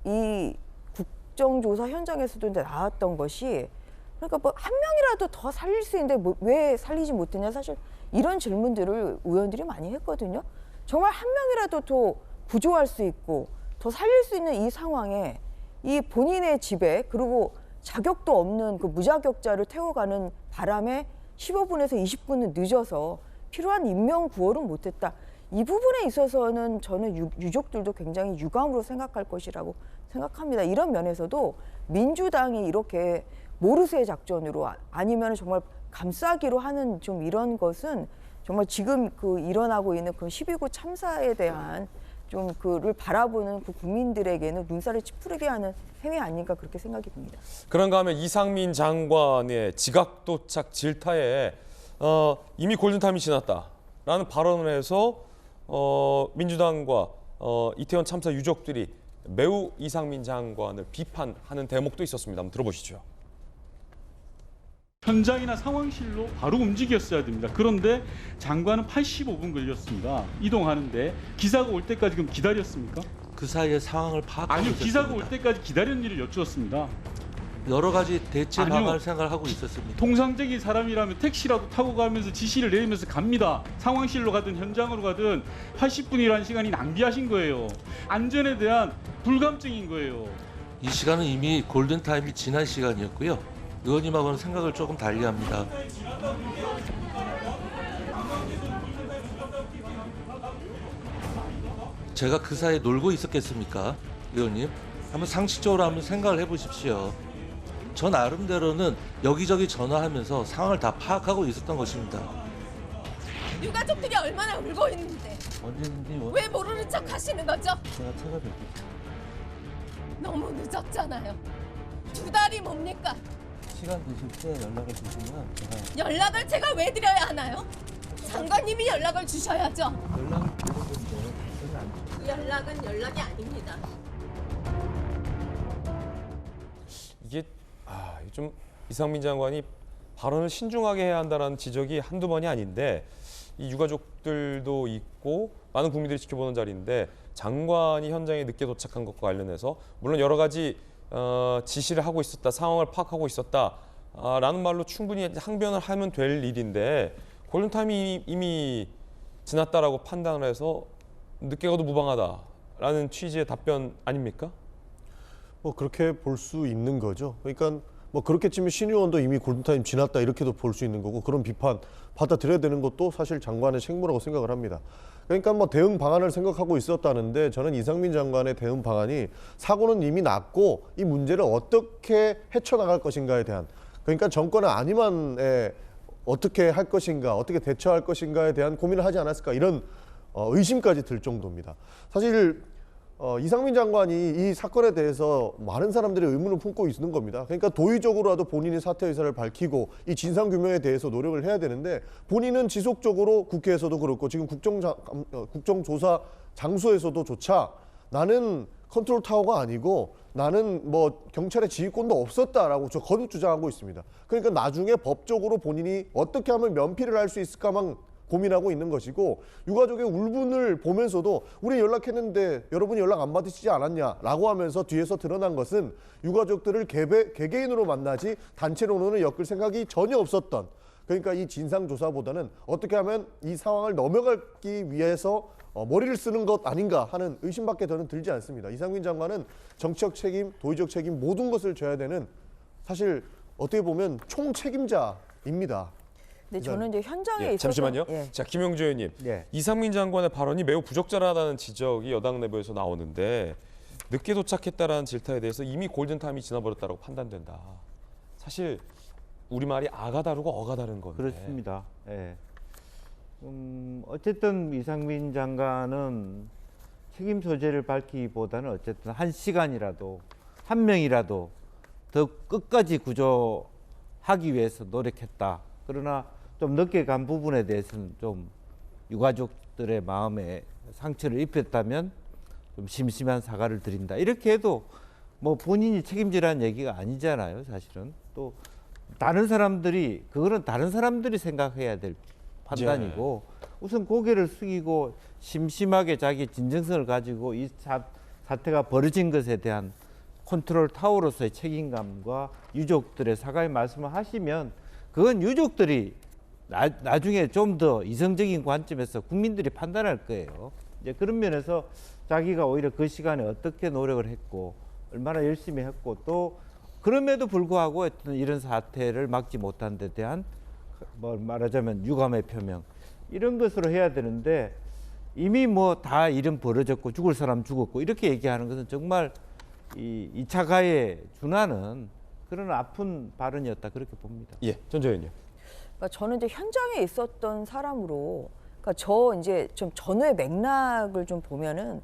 이 국정조사 현장에서도 이제 나왔던 것이 그러니까 뭐 한 명이라도 더 살릴 수 있는데 왜 살리지 못했냐 사실 이런 질문들을 의원들이 많이 했거든요. 정말 한 명이라도 더 구조할 수 있고 더 살릴 수 있는 이 상황에 이 본인의 집에 그리고 자격도 없는 그 무자격자를 태워가는 바람에 15분에서 20분은 늦어서 필요한 인명 구호를 못했다. 이 부분에 있어서는 저는 유족들도 굉장히 유감으로 생각할 것이라고 생각합니다. 이런 면에서도 민주당이 이렇게 모르쇠 작전으로 아니면 정말 감싸기로 하는 좀 이런 것은 정말 지금 일어나고 있는 그 12구 참사에 대한 좀 그를 바라보는 그 국민들에게는 눈살을 찌푸리게 하는 행위 아닌가 그렇게 생각이 듭니다. 그런가 하면 이상민 장관의 지각 도착 질타에 이미 골든타임이 지났다라는 발언을 해서 민주당과 이태원 참사 유족들이 매우 이상민 장관을 비판하는 대목도 있었습니다. 한번 들어보시죠. 현장이나 상황실로 바로 움직였어야 됩니다. 그런데 장관은 85분 걸렸습니다. 이동하는데 기사가 올 때까지 그럼 기다렸습니까? 그 사이에 상황을 파악하고 아니요, 있었습니다. 기사가 올 때까지 기다리는 일을 여쭈었습니다. 여러 가지 대체 아니요. 방안을 생각하고 있었습니다. 통상적인 사람이라면 택시라도 타고 가면서 지시를 내리면서 갑니다. 상황실로 가든 현장으로 가든 80분이라는 시간이 낭비하신 거예요. 안전에 대한 불감증인 거예요. 이 시간은 이미 골든타임이 지난 시간이었고요. 의원님하고는 생각을 조금 달리합니다. 제가 그 사이에 놀고 있었겠습니까? 의원님? 한번 상식적으로 한번 생각을 해보십시오. 저 나름대로는 여기저기 전화하면서 상황을 다 파악하고 있었던 것입니다. 유가족들이 얼마나 울고 있는데 언제든지 왜 모르는 척 하시는 거죠? 제가 찾아뵙겠습니다. 너무 늦었잖아요. 2달이 뭡니까? 시간 되실 때 연락을 주시면 제가 연락을 제가 왜 드려야 하나요? 장관님이 연락을 주셔야죠. 연락을 드리는 건데 답변을 안 주세요. 그 연락은 연락이 아닙니다. 이게 좀 이상민 장관이 발언을 신중하게 해야 한다는 지적이 한두 번이 아닌데 이 유가족들도 있고 많은 국민들이 지켜보는 자리인데 장관이 현장에 늦게 도착한 것과 관련해서 물론 여러 가지 지시를 하고 있었다, 상황을 파악하고 있었다라는 말로 충분히 항변을 하면 될 일인데 골든타임이 이미 지났다라고 판단을 해서 늦게 가도 무방하다라는 취지의 답변 아닙니까? 뭐 그렇게 볼 수 있는 거죠. 그러니까 뭐 그렇게 치면 신 의원도 이미 골든타임 지났다 이렇게도 볼 수 있는 거고 그런 비판 받아들여야 되는 것도 사실 장관의 책무라고 생각을 합니다. 그러니까 뭐 대응 방안을 생각하고 있었다는데 저는 이상민 장관의 대응 방안이 사고는 이미 났고 이 문제를 어떻게 헤쳐나갈 것인가에 대한 그러니까 정권의 안위만에 어떻게 할 것인가 어떻게 대처할 것인가에 대한 고민을 하지 않았을까 이런 의심까지 들 정도입니다. 사실 이상민 장관이 이 사건에 대해서 많은 사람들이 의문을 품고 있는 겁니다. 그러니까 도의적으로라도 본인이 사퇴 의사를 밝히고 이 진상규명에 대해서 노력을 해야 되는데 본인은 지속적으로 국회에서도 그렇고 지금 국정조사 장소에서도 조차 나는 컨트롤 타워가 아니고 나는 뭐 경찰의 지휘권도 없었다라고 저 거듭 주장하고 있습니다. 그러니까 나중에 법적으로 본인이 어떻게 하면 면피를 할 수 있을까만 고민하고 있는 것이고 유가족의 울분을 보면서도 우리 연락했는데 여러분이 연락 안 받으시지 않았냐라고 하면서 뒤에서 드러난 것은 유가족들을 개개인으로 만나지 단체로는 엮을 생각이 전혀 없었던 그러니까 이 진상조사보다는 어떻게 하면 이 상황을 넘어가기 위해서 머리를 쓰는 것 아닌가 하는 의심밖에 저는 들지 않습니다. 이상민 장관은 정치적 책임, 도의적 책임 모든 것을 져야 되는 사실 어떻게 보면 총책임자입니다. 근데 저는 이제 현장에 있어서 잠시만요. 자, 김영주 의원님. 이상민 장관의 발언이 매우 부적절하다는 지적이 여당 내부에서 나오는데 늦게 도착했다라는 질타에 대해서 이미 골든타임이 지나버렸다고 판단된다. 사실 우리말이 아가 다르고 어가 다른 건데. 그렇습니다. 예. 어쨌든 이상민 장관은 책임 소재를 밝히기보다는 어쨌든 한 시간이라도 한 명이라도 더 끝까지 구조하기 위해서 노력했다. 그러나 좀 늦게 간 부분에 대해서는 좀 유가족들의 마음에 상처를 입혔다면 좀 심심한 사과를 드린다. 이렇게 해도 뭐 본인이 책임지라는 얘기가 아니잖아요, 사실은. 또 다른 사람들이 그거는 다른 사람들이 생각해야 될 판단이고 우선 고개를 숙이고 심심하게 자기 진정성을 가지고 이 사태가 벌어진 것에 대한 컨트롤 타워로서의 책임감과 유족들의 사과의 말씀을 하시면 그건 유족들이 나중에 좀 더 이성적인 관점에서 국민들이 판단할 거예요. 이제 그런 면에서 자기가 오히려 그 시간에 어떻게 노력을 했고 얼마나 열심히 했고 또 그럼에도 불구하고 어떤 이런 사태를 막지 못한 데 대한 뭐 말하자면 유감의 표명 이런 것으로 해야 되는데 이미 뭐 다 일은 벌어졌고 죽을 사람 죽었고 이렇게 얘기하는 것은 정말 이 2차 가해에 준하는 그런 아픈 발언이었다 그렇게 봅니다. 예, 전 의원님. 그러니까 저는 이제 현장에 있었던 사람으로, 그러니까 저 이제 좀 전후의 맥락을 좀 보면은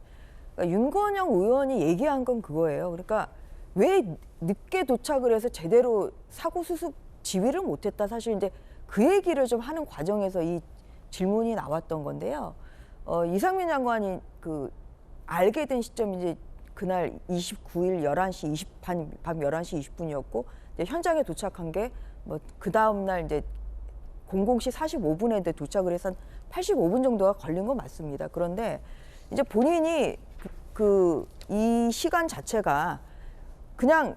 그러니까 윤건영 의원이 얘기한 건 그거예요. 그러니까 왜 늦게 도착을 해서 제대로 사고 수습 지휘를 못했다. 사실 이제 그 얘기를 좀 하는 과정에서 이 질문이 나왔던 건데요. 이상민 장관이 그 알게 된 시점이 이제 그날 29일 11시 밤 11시 20분이었고 현장에 도착한 게 뭐 그 다음 날 이제 00시 45분에 도착을 해서 한 85분 정도가 걸린 건 맞습니다. 그런데 이제 본인이 이 시간 자체가 그냥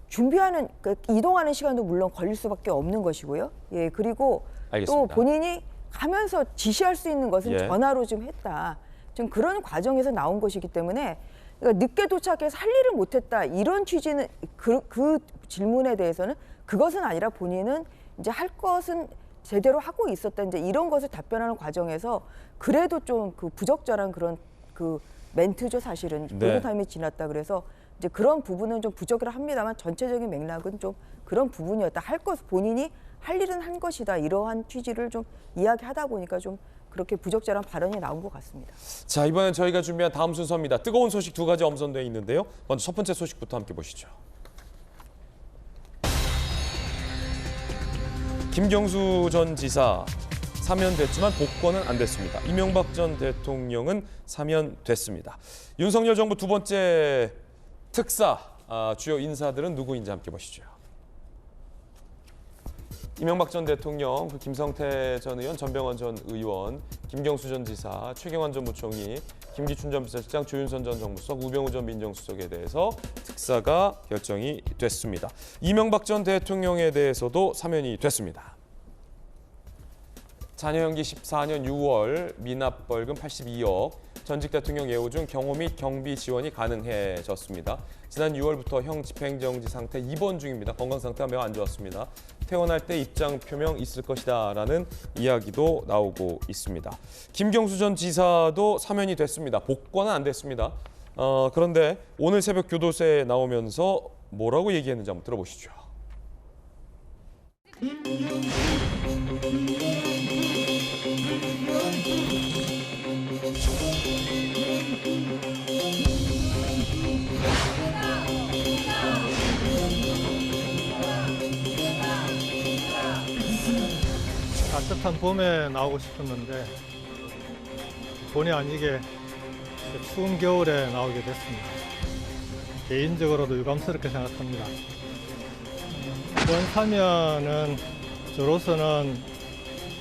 준비하는 이동하는 시간도 물론 걸릴 수밖에 없는 것이고요. 예, 그리고 알겠습니다. 또 본인이 가면서 지시할 수 있는 것은 예. 전화로 좀 했다. 좀 그런 과정에서 나온 것이기 때문에 그러니까 늦게 도착해서 할 일을 못했다. 이런 취지는 그 질문에 대해서는 그것은 아니라 본인은 이제 할 것은 제대로 하고 있었다. 이제 이런 것을 답변하는 과정에서 그래도 좀 그 부적절한 그런 그 멘트죠. 사실은 네. 골든타임이 지났다. 그래서 이제 그런 부분은 좀 부적절을 합니다만 전체적인 맥락은 좀 그런 부분이었다. 본인이 할 일은 한 것이다. 이러한 취지를 좀 이야기하다 보니까 좀 그렇게 부적절한 발언이 나온 것 같습니다. 자, 이번엔 저희가 준비한 다음 순서입니다. 뜨거운 소식 두 가지 엄선되어 있는데요. 먼저 첫 번째 소식부터 함께 보시죠. 김경수 전 지사 사면됐지만 복권은 안 됐습니다. 이명박 전 대통령은 사면됐습니다. 윤석열 정부 두 번째 특사 주요 인사들은 누구인지 함께 보시죠. 이명박 전 대통령, 김성태 전 의원, 전병헌 전 의원, 김경수 전 지사, 최경환 전 부총리, 김기춘 전 비서실장, 조윤선 전 정무수석, 우병우 전 민정수석에 대해서 특사가 결정이 됐습니다. 이명박 전 대통령에 대해서도 사면이 됐습니다. 자녀 연기 14년 6월 미납 벌금 82억, 전직 대통령 예우 중 경호 및 경비 지원이 가능해졌습니다. 지난 6월부터 형 집행정지 상태 입원 중입니다. 건강 상태가 매우 안 좋았습니다. 퇴원할 때 입장 표명 있을 것이다라는 이야기도 나오고 있습니다. 김경수 전 지사도 사면이 됐습니다. 복권은 안 됐습니다. 그런데 오늘 새벽 교도소에 나오면서 뭐라고 얘기했는지 한번 들어보시죠. 따뜻한 봄에 나오고 싶었는데 본의 아니게 추운 겨울에 나오게 됐습니다. 개인적으로도 유감스럽게 생각합니다. 이번 사면은 저로서는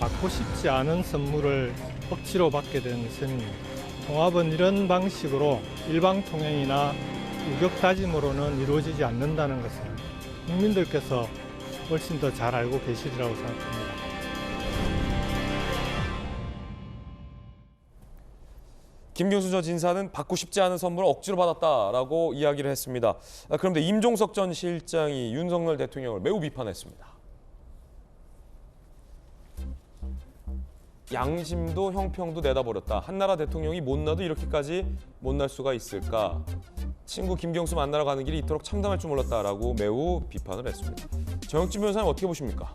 받고 싶지 않은 선물을 억지로 받게 된 셈입니다. 통합은 이런 방식으로 일방통행이나 우격다짐으로는 이루어지지 않는다는 것을 국민들께서 훨씬 더 잘 알고 계시리라고 생각합니다. 김경수 전 인사는 받고 싶지 않은 선물을 억지로 받았다라고 이야기를 했습니다. 그런데 임종석 전 실장이 윤석열 대통령을 매우 비판했습니다. 양심도 형평도 내다버렸다. 한나라 대통령이 못나도 이렇게까지 못날 수가 있을까? 친구 김경수 만나러 가는 길이 이토록 참담할 줄 몰랐다라고 매우 비판을 했습니다. 정영진 변호사님 어떻게 보십니까?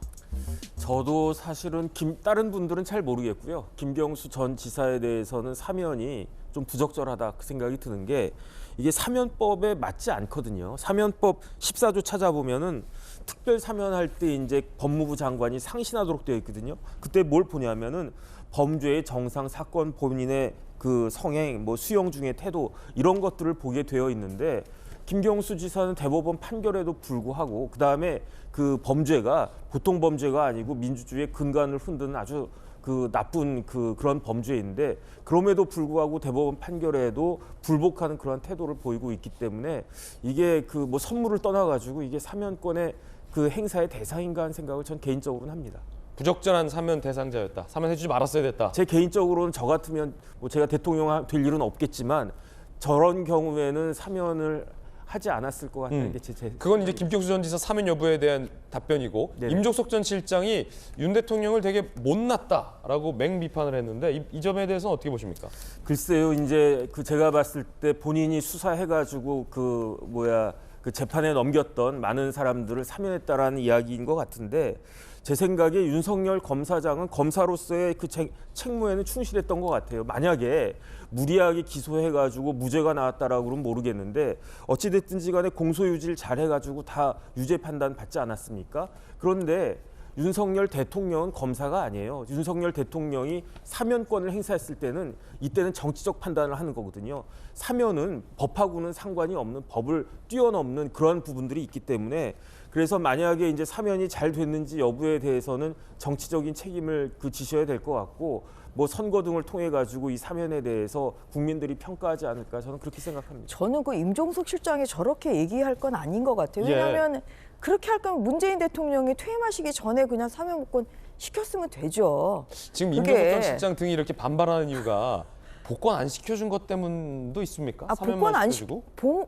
저도 사실은 다른 분들은 잘 모르겠고요. 김경수 전 지사에 대해서는 사면이 좀 부적절하다 그 생각이 드는 게 이게 사면법에 맞지 않거든요. 사면법 14조 찾아보면은 특별 사면할 때 이제 법무부 장관이 상신하도록 되어 있거든요. 그때 뭘 보냐면은 범죄의 정상 사건 본인의 그 성행, 뭐 수용 중의 태도 이런 것들을 보게 되어 있는데 김경수 지사는 대법원 판결에도 불구하고 그다음에 그 범죄가 보통 범죄가 아니고 민주주의의 근간을 흔드는 아주 그 나쁜 그런 범죄인데 그럼에도 불구하고 대법원 판결에도 불복하는 그런 태도를 보이고 있기 때문에 이게 그 뭐 선물을 떠나가지고 이게 사면권의 그 행사의 대상인가 하는 생각을 전 개인적으로는 합니다. 부적절한 사면 대상자였다. 사면해주지 말았어야 됐다. 제 개인적으로는 저 같으면 뭐 제가 대통령 될 일은 없겠지만 저런 경우에는 사면을 하지 않았을 것 같다는 게 제 그건 이제 김경수 전 지사 사면 여부에 대한 답변이고 네네. 임종석 전 실장이 윤 대통령을 되게 못났다라고 맹비판을 했는데 이 점에 대해서는 어떻게 보십니까? 글쎄요, 이제 그 제가 봤을 때 본인이 수사해가지고 그 그 재판에 넘겼던 많은 사람들을 사면했다라는 이야기인 것 같은데 제 생각에 윤석열 검사장은 검사로서의 그 책무에는 충실했던 것 같아요. 만약에 무리하게 기소해가지고 무죄가 나왔다라고 그러면 모르겠는데 어찌됐든지 간에 공소유지를 잘 해가지고 다 유죄 판단 받지 않았습니까? 그런데 윤석열 대통령은 검사가 아니에요. 윤석열 대통령이 사면권을 행사했을 때는 이때는 정치적 판단을 하는 거거든요. 사면은 법하고는 상관이 없는 법을 뛰어넘는 그런 부분들이 있기 때문에 그래서 만약에 이제 사면이 잘 됐는지 여부에 대해서는 정치적인 책임을 지셔야 될 것 같고 뭐 선거 등을 통해 가지고 이 사면에 대해서 국민들이 평가하지 않을까 저는 그렇게 생각합니다. 저는 그 임종석 실장이 저렇게 얘기할 건 아닌 것 같아요. 왜냐하면 그렇게 할 거면 문재인 대통령이 퇴임하시기 전에 그냥 사면 복권 시켰으면 되죠. 지금 임종석 전 실장 등이 이렇게 반발하는 이유가 복권 안 시켜준 것 때문도 있습니까? 복권 안 시키고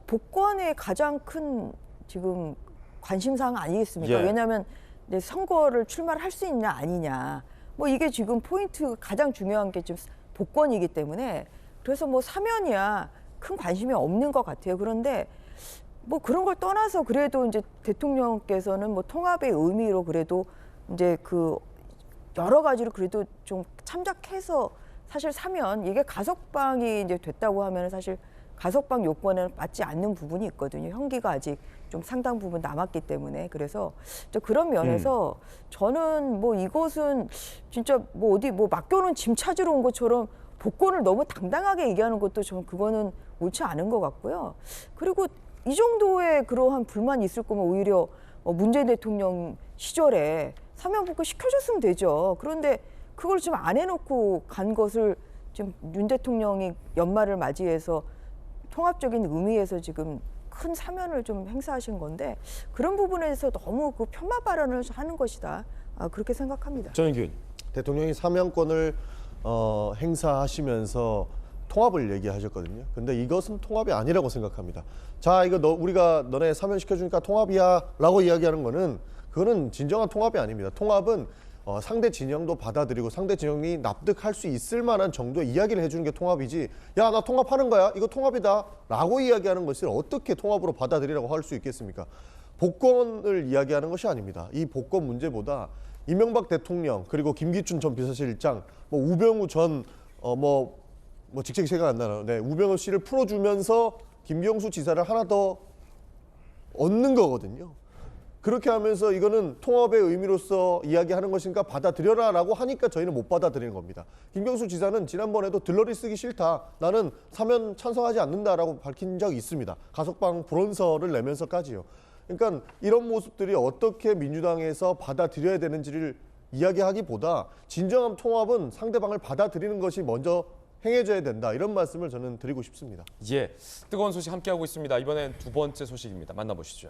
복권의 가장 큰 지금 관심사항 아니겠습니까? 왜냐하면 이제 선거를 출마를 할 수 있냐 아니냐. 뭐 이게 지금 포인트 가장 중요한 게 지금 복권이기 때문에 그래서 뭐 사면이야 큰 관심이 없는 것 같아요. 그런데 뭐 그런 걸 떠나서 그래도 이제 대통령께서는 뭐 통합의 의미로 그래도 이제 그 여러 가지로 그래도 좀 참작해서 사실 사면 이게 가석방이 이제 됐다고 하면 사실 가석방 요건에는 맞지 않는 부분이 있거든요. 형기가 아직 좀 상당 부분 남았기 때문에 그래서 그런 면에서 저는 뭐 이것은 진짜 뭐 어디 뭐 맡겨놓은 짐 찾으러 온 것처럼 복권을 너무 당당하게 얘기하는 것도 저는 그거는 옳지 않은 것 같고요. 그리고 이 정도의 그러한 불만이 있을 거면 오히려 문재인 대통령 시절에 사면 복권 시켜줬으면 되죠. 그런데 그걸 지금 안 해놓고 간 것을 지금 윤 대통령이 연말을 맞이해서 통합적인 의미에서 지금 큰 사면을 좀 행사하신 건데 그런 부분에서 너무 그 편마 발언을 하는 것이다. 그렇게 생각합니다. 전인규 대통령이 사면권을 행사하시면서 통합을 얘기하셨거든요. 근데 이것은 통합이 아니라고 생각합니다. 자, 이거 우리가 너네 사면시켜주니까 통합이야라고 이야기하는 거는 그거는 진정한 통합이 아닙니다. 통합은 상대 진영도 받아들이고 상대 진영이 납득할 수 있을 만한 정도의 이야기를 해주는 게 통합이지 야, 나 통합하는 거야. 이거 통합이다. 라고 이야기하는 것을 어떻게 통합으로 받아들이라고 할 수 있겠습니까? 복권을 이야기하는 것이 아닙니다. 이 복권 문제보다 이명박 대통령 그리고 김기춘 전 비서실장 뭐 우병우 전 뭐 직책이 생각 안 나요. 네, 우병우 씨를 풀어주면서 김경수 지사를 하나 더 얻는 거거든요. 그렇게 하면서 이거는 통합의 의미로서 이야기하는 것인가 받아들여라라고 하니까 저희는 못 받아들이는 겁니다. 김경수 지사는 지난번에도 들러리 쓰기 싫다. 나는 사면 찬성하지 않는다라고 밝힌 적이 있습니다. 가석방 불원서를 내면서까지요. 그러니까 이런 모습들이 어떻게 민주당에서 받아들여야 되는지를 이야기하기보다 진정한 통합은 상대방을 받아들이는 것이 먼저 행해져야 된다. 이런 말씀을 저는 드리고 싶습니다. 예, 뜨거운 소식 함께하고 있습니다. 이번엔 두 번째 소식입니다. 만나보시죠.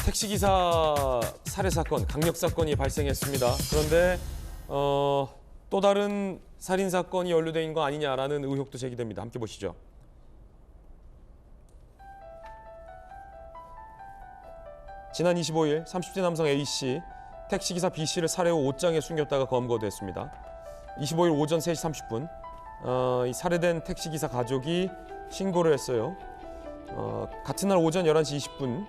택시기사 살해 사건, 강력 사건이 발생했습니다. 그런데 또 다른 살인 사건이 연루돼 있는 거 아니냐라는 의혹도 제기됩니다. 함께 보시죠. 지난 25일 30대 남성 A씨, 택시기사 B씨를 살해 후 옷장에 숨겼다가 검거됐습니다. 25일 오전 3시 30분 이 살해된 택시기사 가족이 신고를 했어요. 같은 날 오전 11시 20분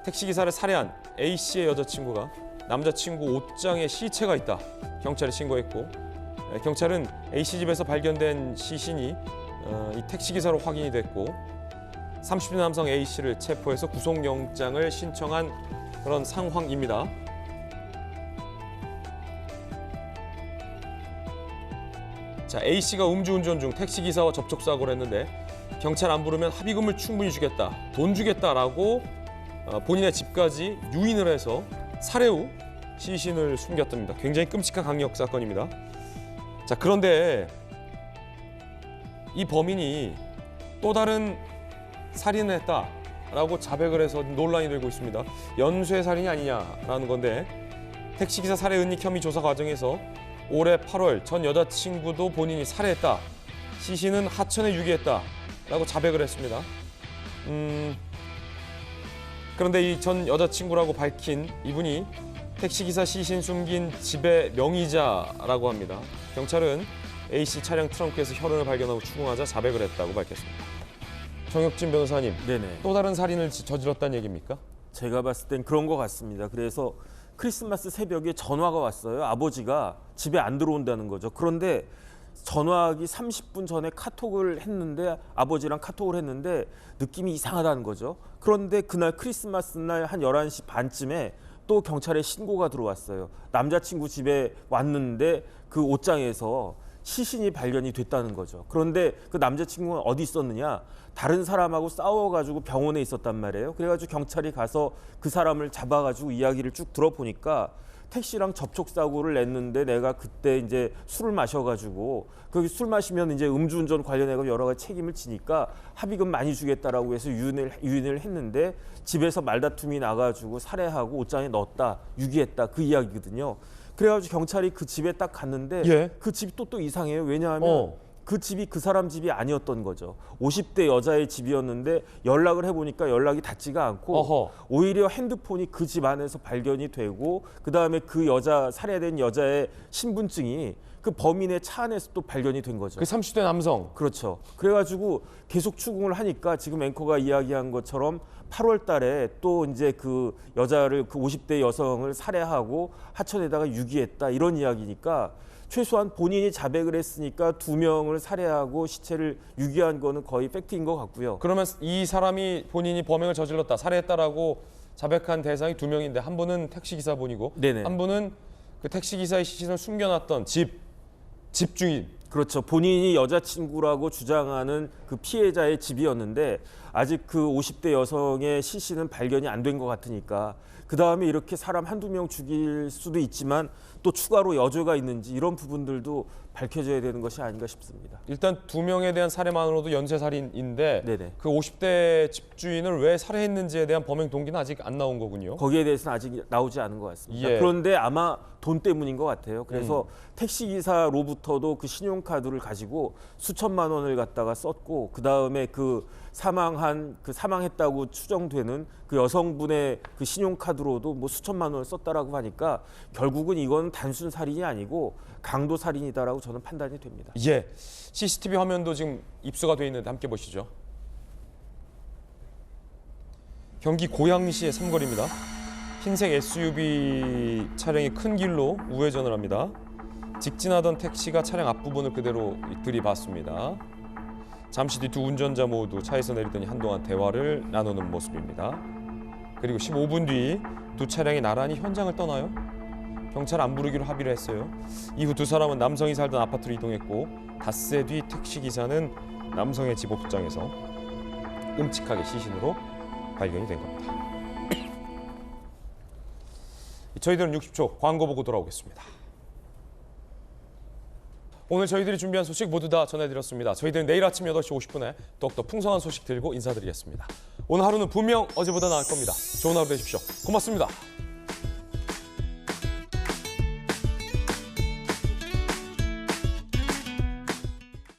택시기사를 살해한 A씨의 여자친구가 남자친구 옷장에 시체가 있다 경찰에 신고했고 경찰은 A씨 집에서 발견된 시신이 이 택시기사로 확인이 됐고 30대 남성 A씨를 체포해서 구속영장을 신청한 그런 상황입니다. 자, A씨가 음주운전 중 택시기사와 접촉사고를 했는데 경찰 안 부르면 합의금을 충분히 주겠다, 돈 주겠다라고 본인의 집까지 유인을 해서 살해 후 시신을 숨겼답니다. 굉장히 끔찍한 강력 사건입니다. 자, 그런데 이 범인이 또 다른 살인을 했다라고 자백을 해서 논란이 되고 있습니다. 연쇄 살인이 아니냐라는 건데 택시기사 살해 은닉 혐의 조사 과정에서 올해 8월 전 여자친구도 본인이 살해했다, 시신은 하천에 유기했다라고 자백을 했습니다. 그런데 이 전 여자친구라고 밝힌 이분이 택시기사 시신 숨긴 집의 명의자라고 합니다. 경찰은 20일 오전 3시 30분 택시기사 B씨를 살해 후 옷장에 숨겼다가 검거됐습니다. 25일 오전 3시 30분 택시기사 B씨를 살해 후 옷장에 숨긴 집의 명의자라고 합니다. 경찰은 20일 오전 3시 30분 택시기사 B씨를 살해 후 옷장에 숨긴 집의 명의자라고 합니다. 경찰은 A씨 차량 트렁크에서 혈흔을 발견하고 추궁하자 자백을 했다고 밝혔습니다. 정혁진 변호사님, 네네. 또 다른 살인을 저질렀다는 얘기입니까? 제가 봤을 땐 그런 것 같습니다. 그래서 크리스마스 새벽에 전화가 왔어요. 아버지가 집에 안 들어온다는 거죠. 그런데 전화하기 30분 전에 카톡을 했는데 아버지랑 카톡을 했는데 느낌이 이상하다는 거죠. 그런데 그날 크리스마스 날 한 11시 반쯤에 또 경찰에 신고가 들어왔어요. 남자친구 집에 왔는데 그 옷장에서 시신이 발견이 됐다는 거죠. 그런데 그 남자친구는 어디 있었느냐? 다른 사람하고 싸워가지고 병원에 있었단 말이에요. 그래가지고 경찰이 가서 그 사람을 잡아가지고 이야기를 쭉 들어보니까 택시랑 접촉사고를 냈는데 내가 그때 이제 술을 마셔가지고 그 술 마시면 이제 음주운전 관련해서 여러 가지 책임을 지니까 합의금 많이 주겠다라고 해서 유인을 했는데 집에서 말다툼이 나가지고 살해하고 옷장에 넣었다, 유기했다 그 이야기거든요. 그래가지고 경찰이 그 집에 딱 갔는데 예. 그 집이 또 이상해요. 왜냐하면 그 집이 그 사람 집이 아니었던 거죠. 50대 여자의 집이었는데 연락을 해보니까 연락이 닿지가 않고 오히려 핸드폰이 그 집 안에서 발견이 되고 그다음에 그 여자 살해된 여자의 신분증이 그 범인의 차 안에서 또 발견이 된 거죠. 그 30대 남성. 그렇죠. 그래가지고 계속 추궁을 하니까 지금 앵커가 이야기한 것처럼 8월 달에 또 이제 그 여자를 그 50대 여성을 살해하고 하천에다가 유기했다 이런 이야기니까 최소한 본인이 자백을 했으니까 2명을 살해하고 시체를 유기한 거는 거의 팩트인 것 같고요. 그러면 이 사람이 본인이 범행을 저질렀다, 살해했다라고 자백한 대상이 2명인데 한 분은 택시기사분이고 네네. 한 분은 그 택시기사의 시신을 숨겨놨던 집주인. 그렇죠. 본인이 여자친구라고 주장하는 그 피해자의 집이었는데 아직 그 50대 여성의 시신은 발견이 안 된 것 같으니까 그 다음에 이렇게 사람 한두 명 죽일 수도 있지만 또 추가로 여죄가 있는지 이런 부분들도 밝혀져야 되는 것이 아닌가 싶습니다. 일단 2명에 대한 살해만으로도 연쇄살인인데 네네. 그 50대 집주인을 왜 살해했는지에 대한 범행 동기는 아직 안 나온 거군요. 거기에 대해서는 아직 나오지 않은 것 같습니다. 예. 그런데 아마 돈 때문인 것 같아요. 그래서 택시기사로부터도 그 신용카드를 가지고 수천만 원을 갖다가 썼고 그 다음에 그 사망했다고 추정되는 그 여성분의 그 신용카드로도 뭐 수천만 원을 썼다라고 하니까 결국은 이건 단순 살인이 아니고 강도 살인이다라고 저는 판단이 됩니다. 예, CCTV 화면도 지금 입수가 돼 있는데 함께 보시죠. 경기 고양시의 삼거리입니다. 흰색 SUV 차량이 큰 길로 우회전을 합니다. 직진하던 택시가 차량 앞부분을 그대로 들이받습니다. 잠시 뒤 두 운전자 모두 차에서 내리더니 한동안 대화를 나누는 모습입니다. 그리고 15분 뒤 두 차량이 나란히 현장을 떠나요. 경찰 안 부르기로 합의를 했어요. 이후 두 사람은 남성이 살던 아파트로 이동했고 닷새 뒤 택시기사는 남성의 집 옷장에서 끔찍하게 시신으로 발견이 된 겁니다. 저희들은 60초 광고 보고 돌아오겠습니다. 오늘 저희들이 준비한 소식 모두 다 전해드렸습니다. 저희들은 내일 아침 8시 50분에 더욱더 풍성한 소식 들고 인사드리겠습니다. 오늘 하루는 분명 어제보다 나을 겁니다. 좋은 하루 되십시오. 고맙습니다.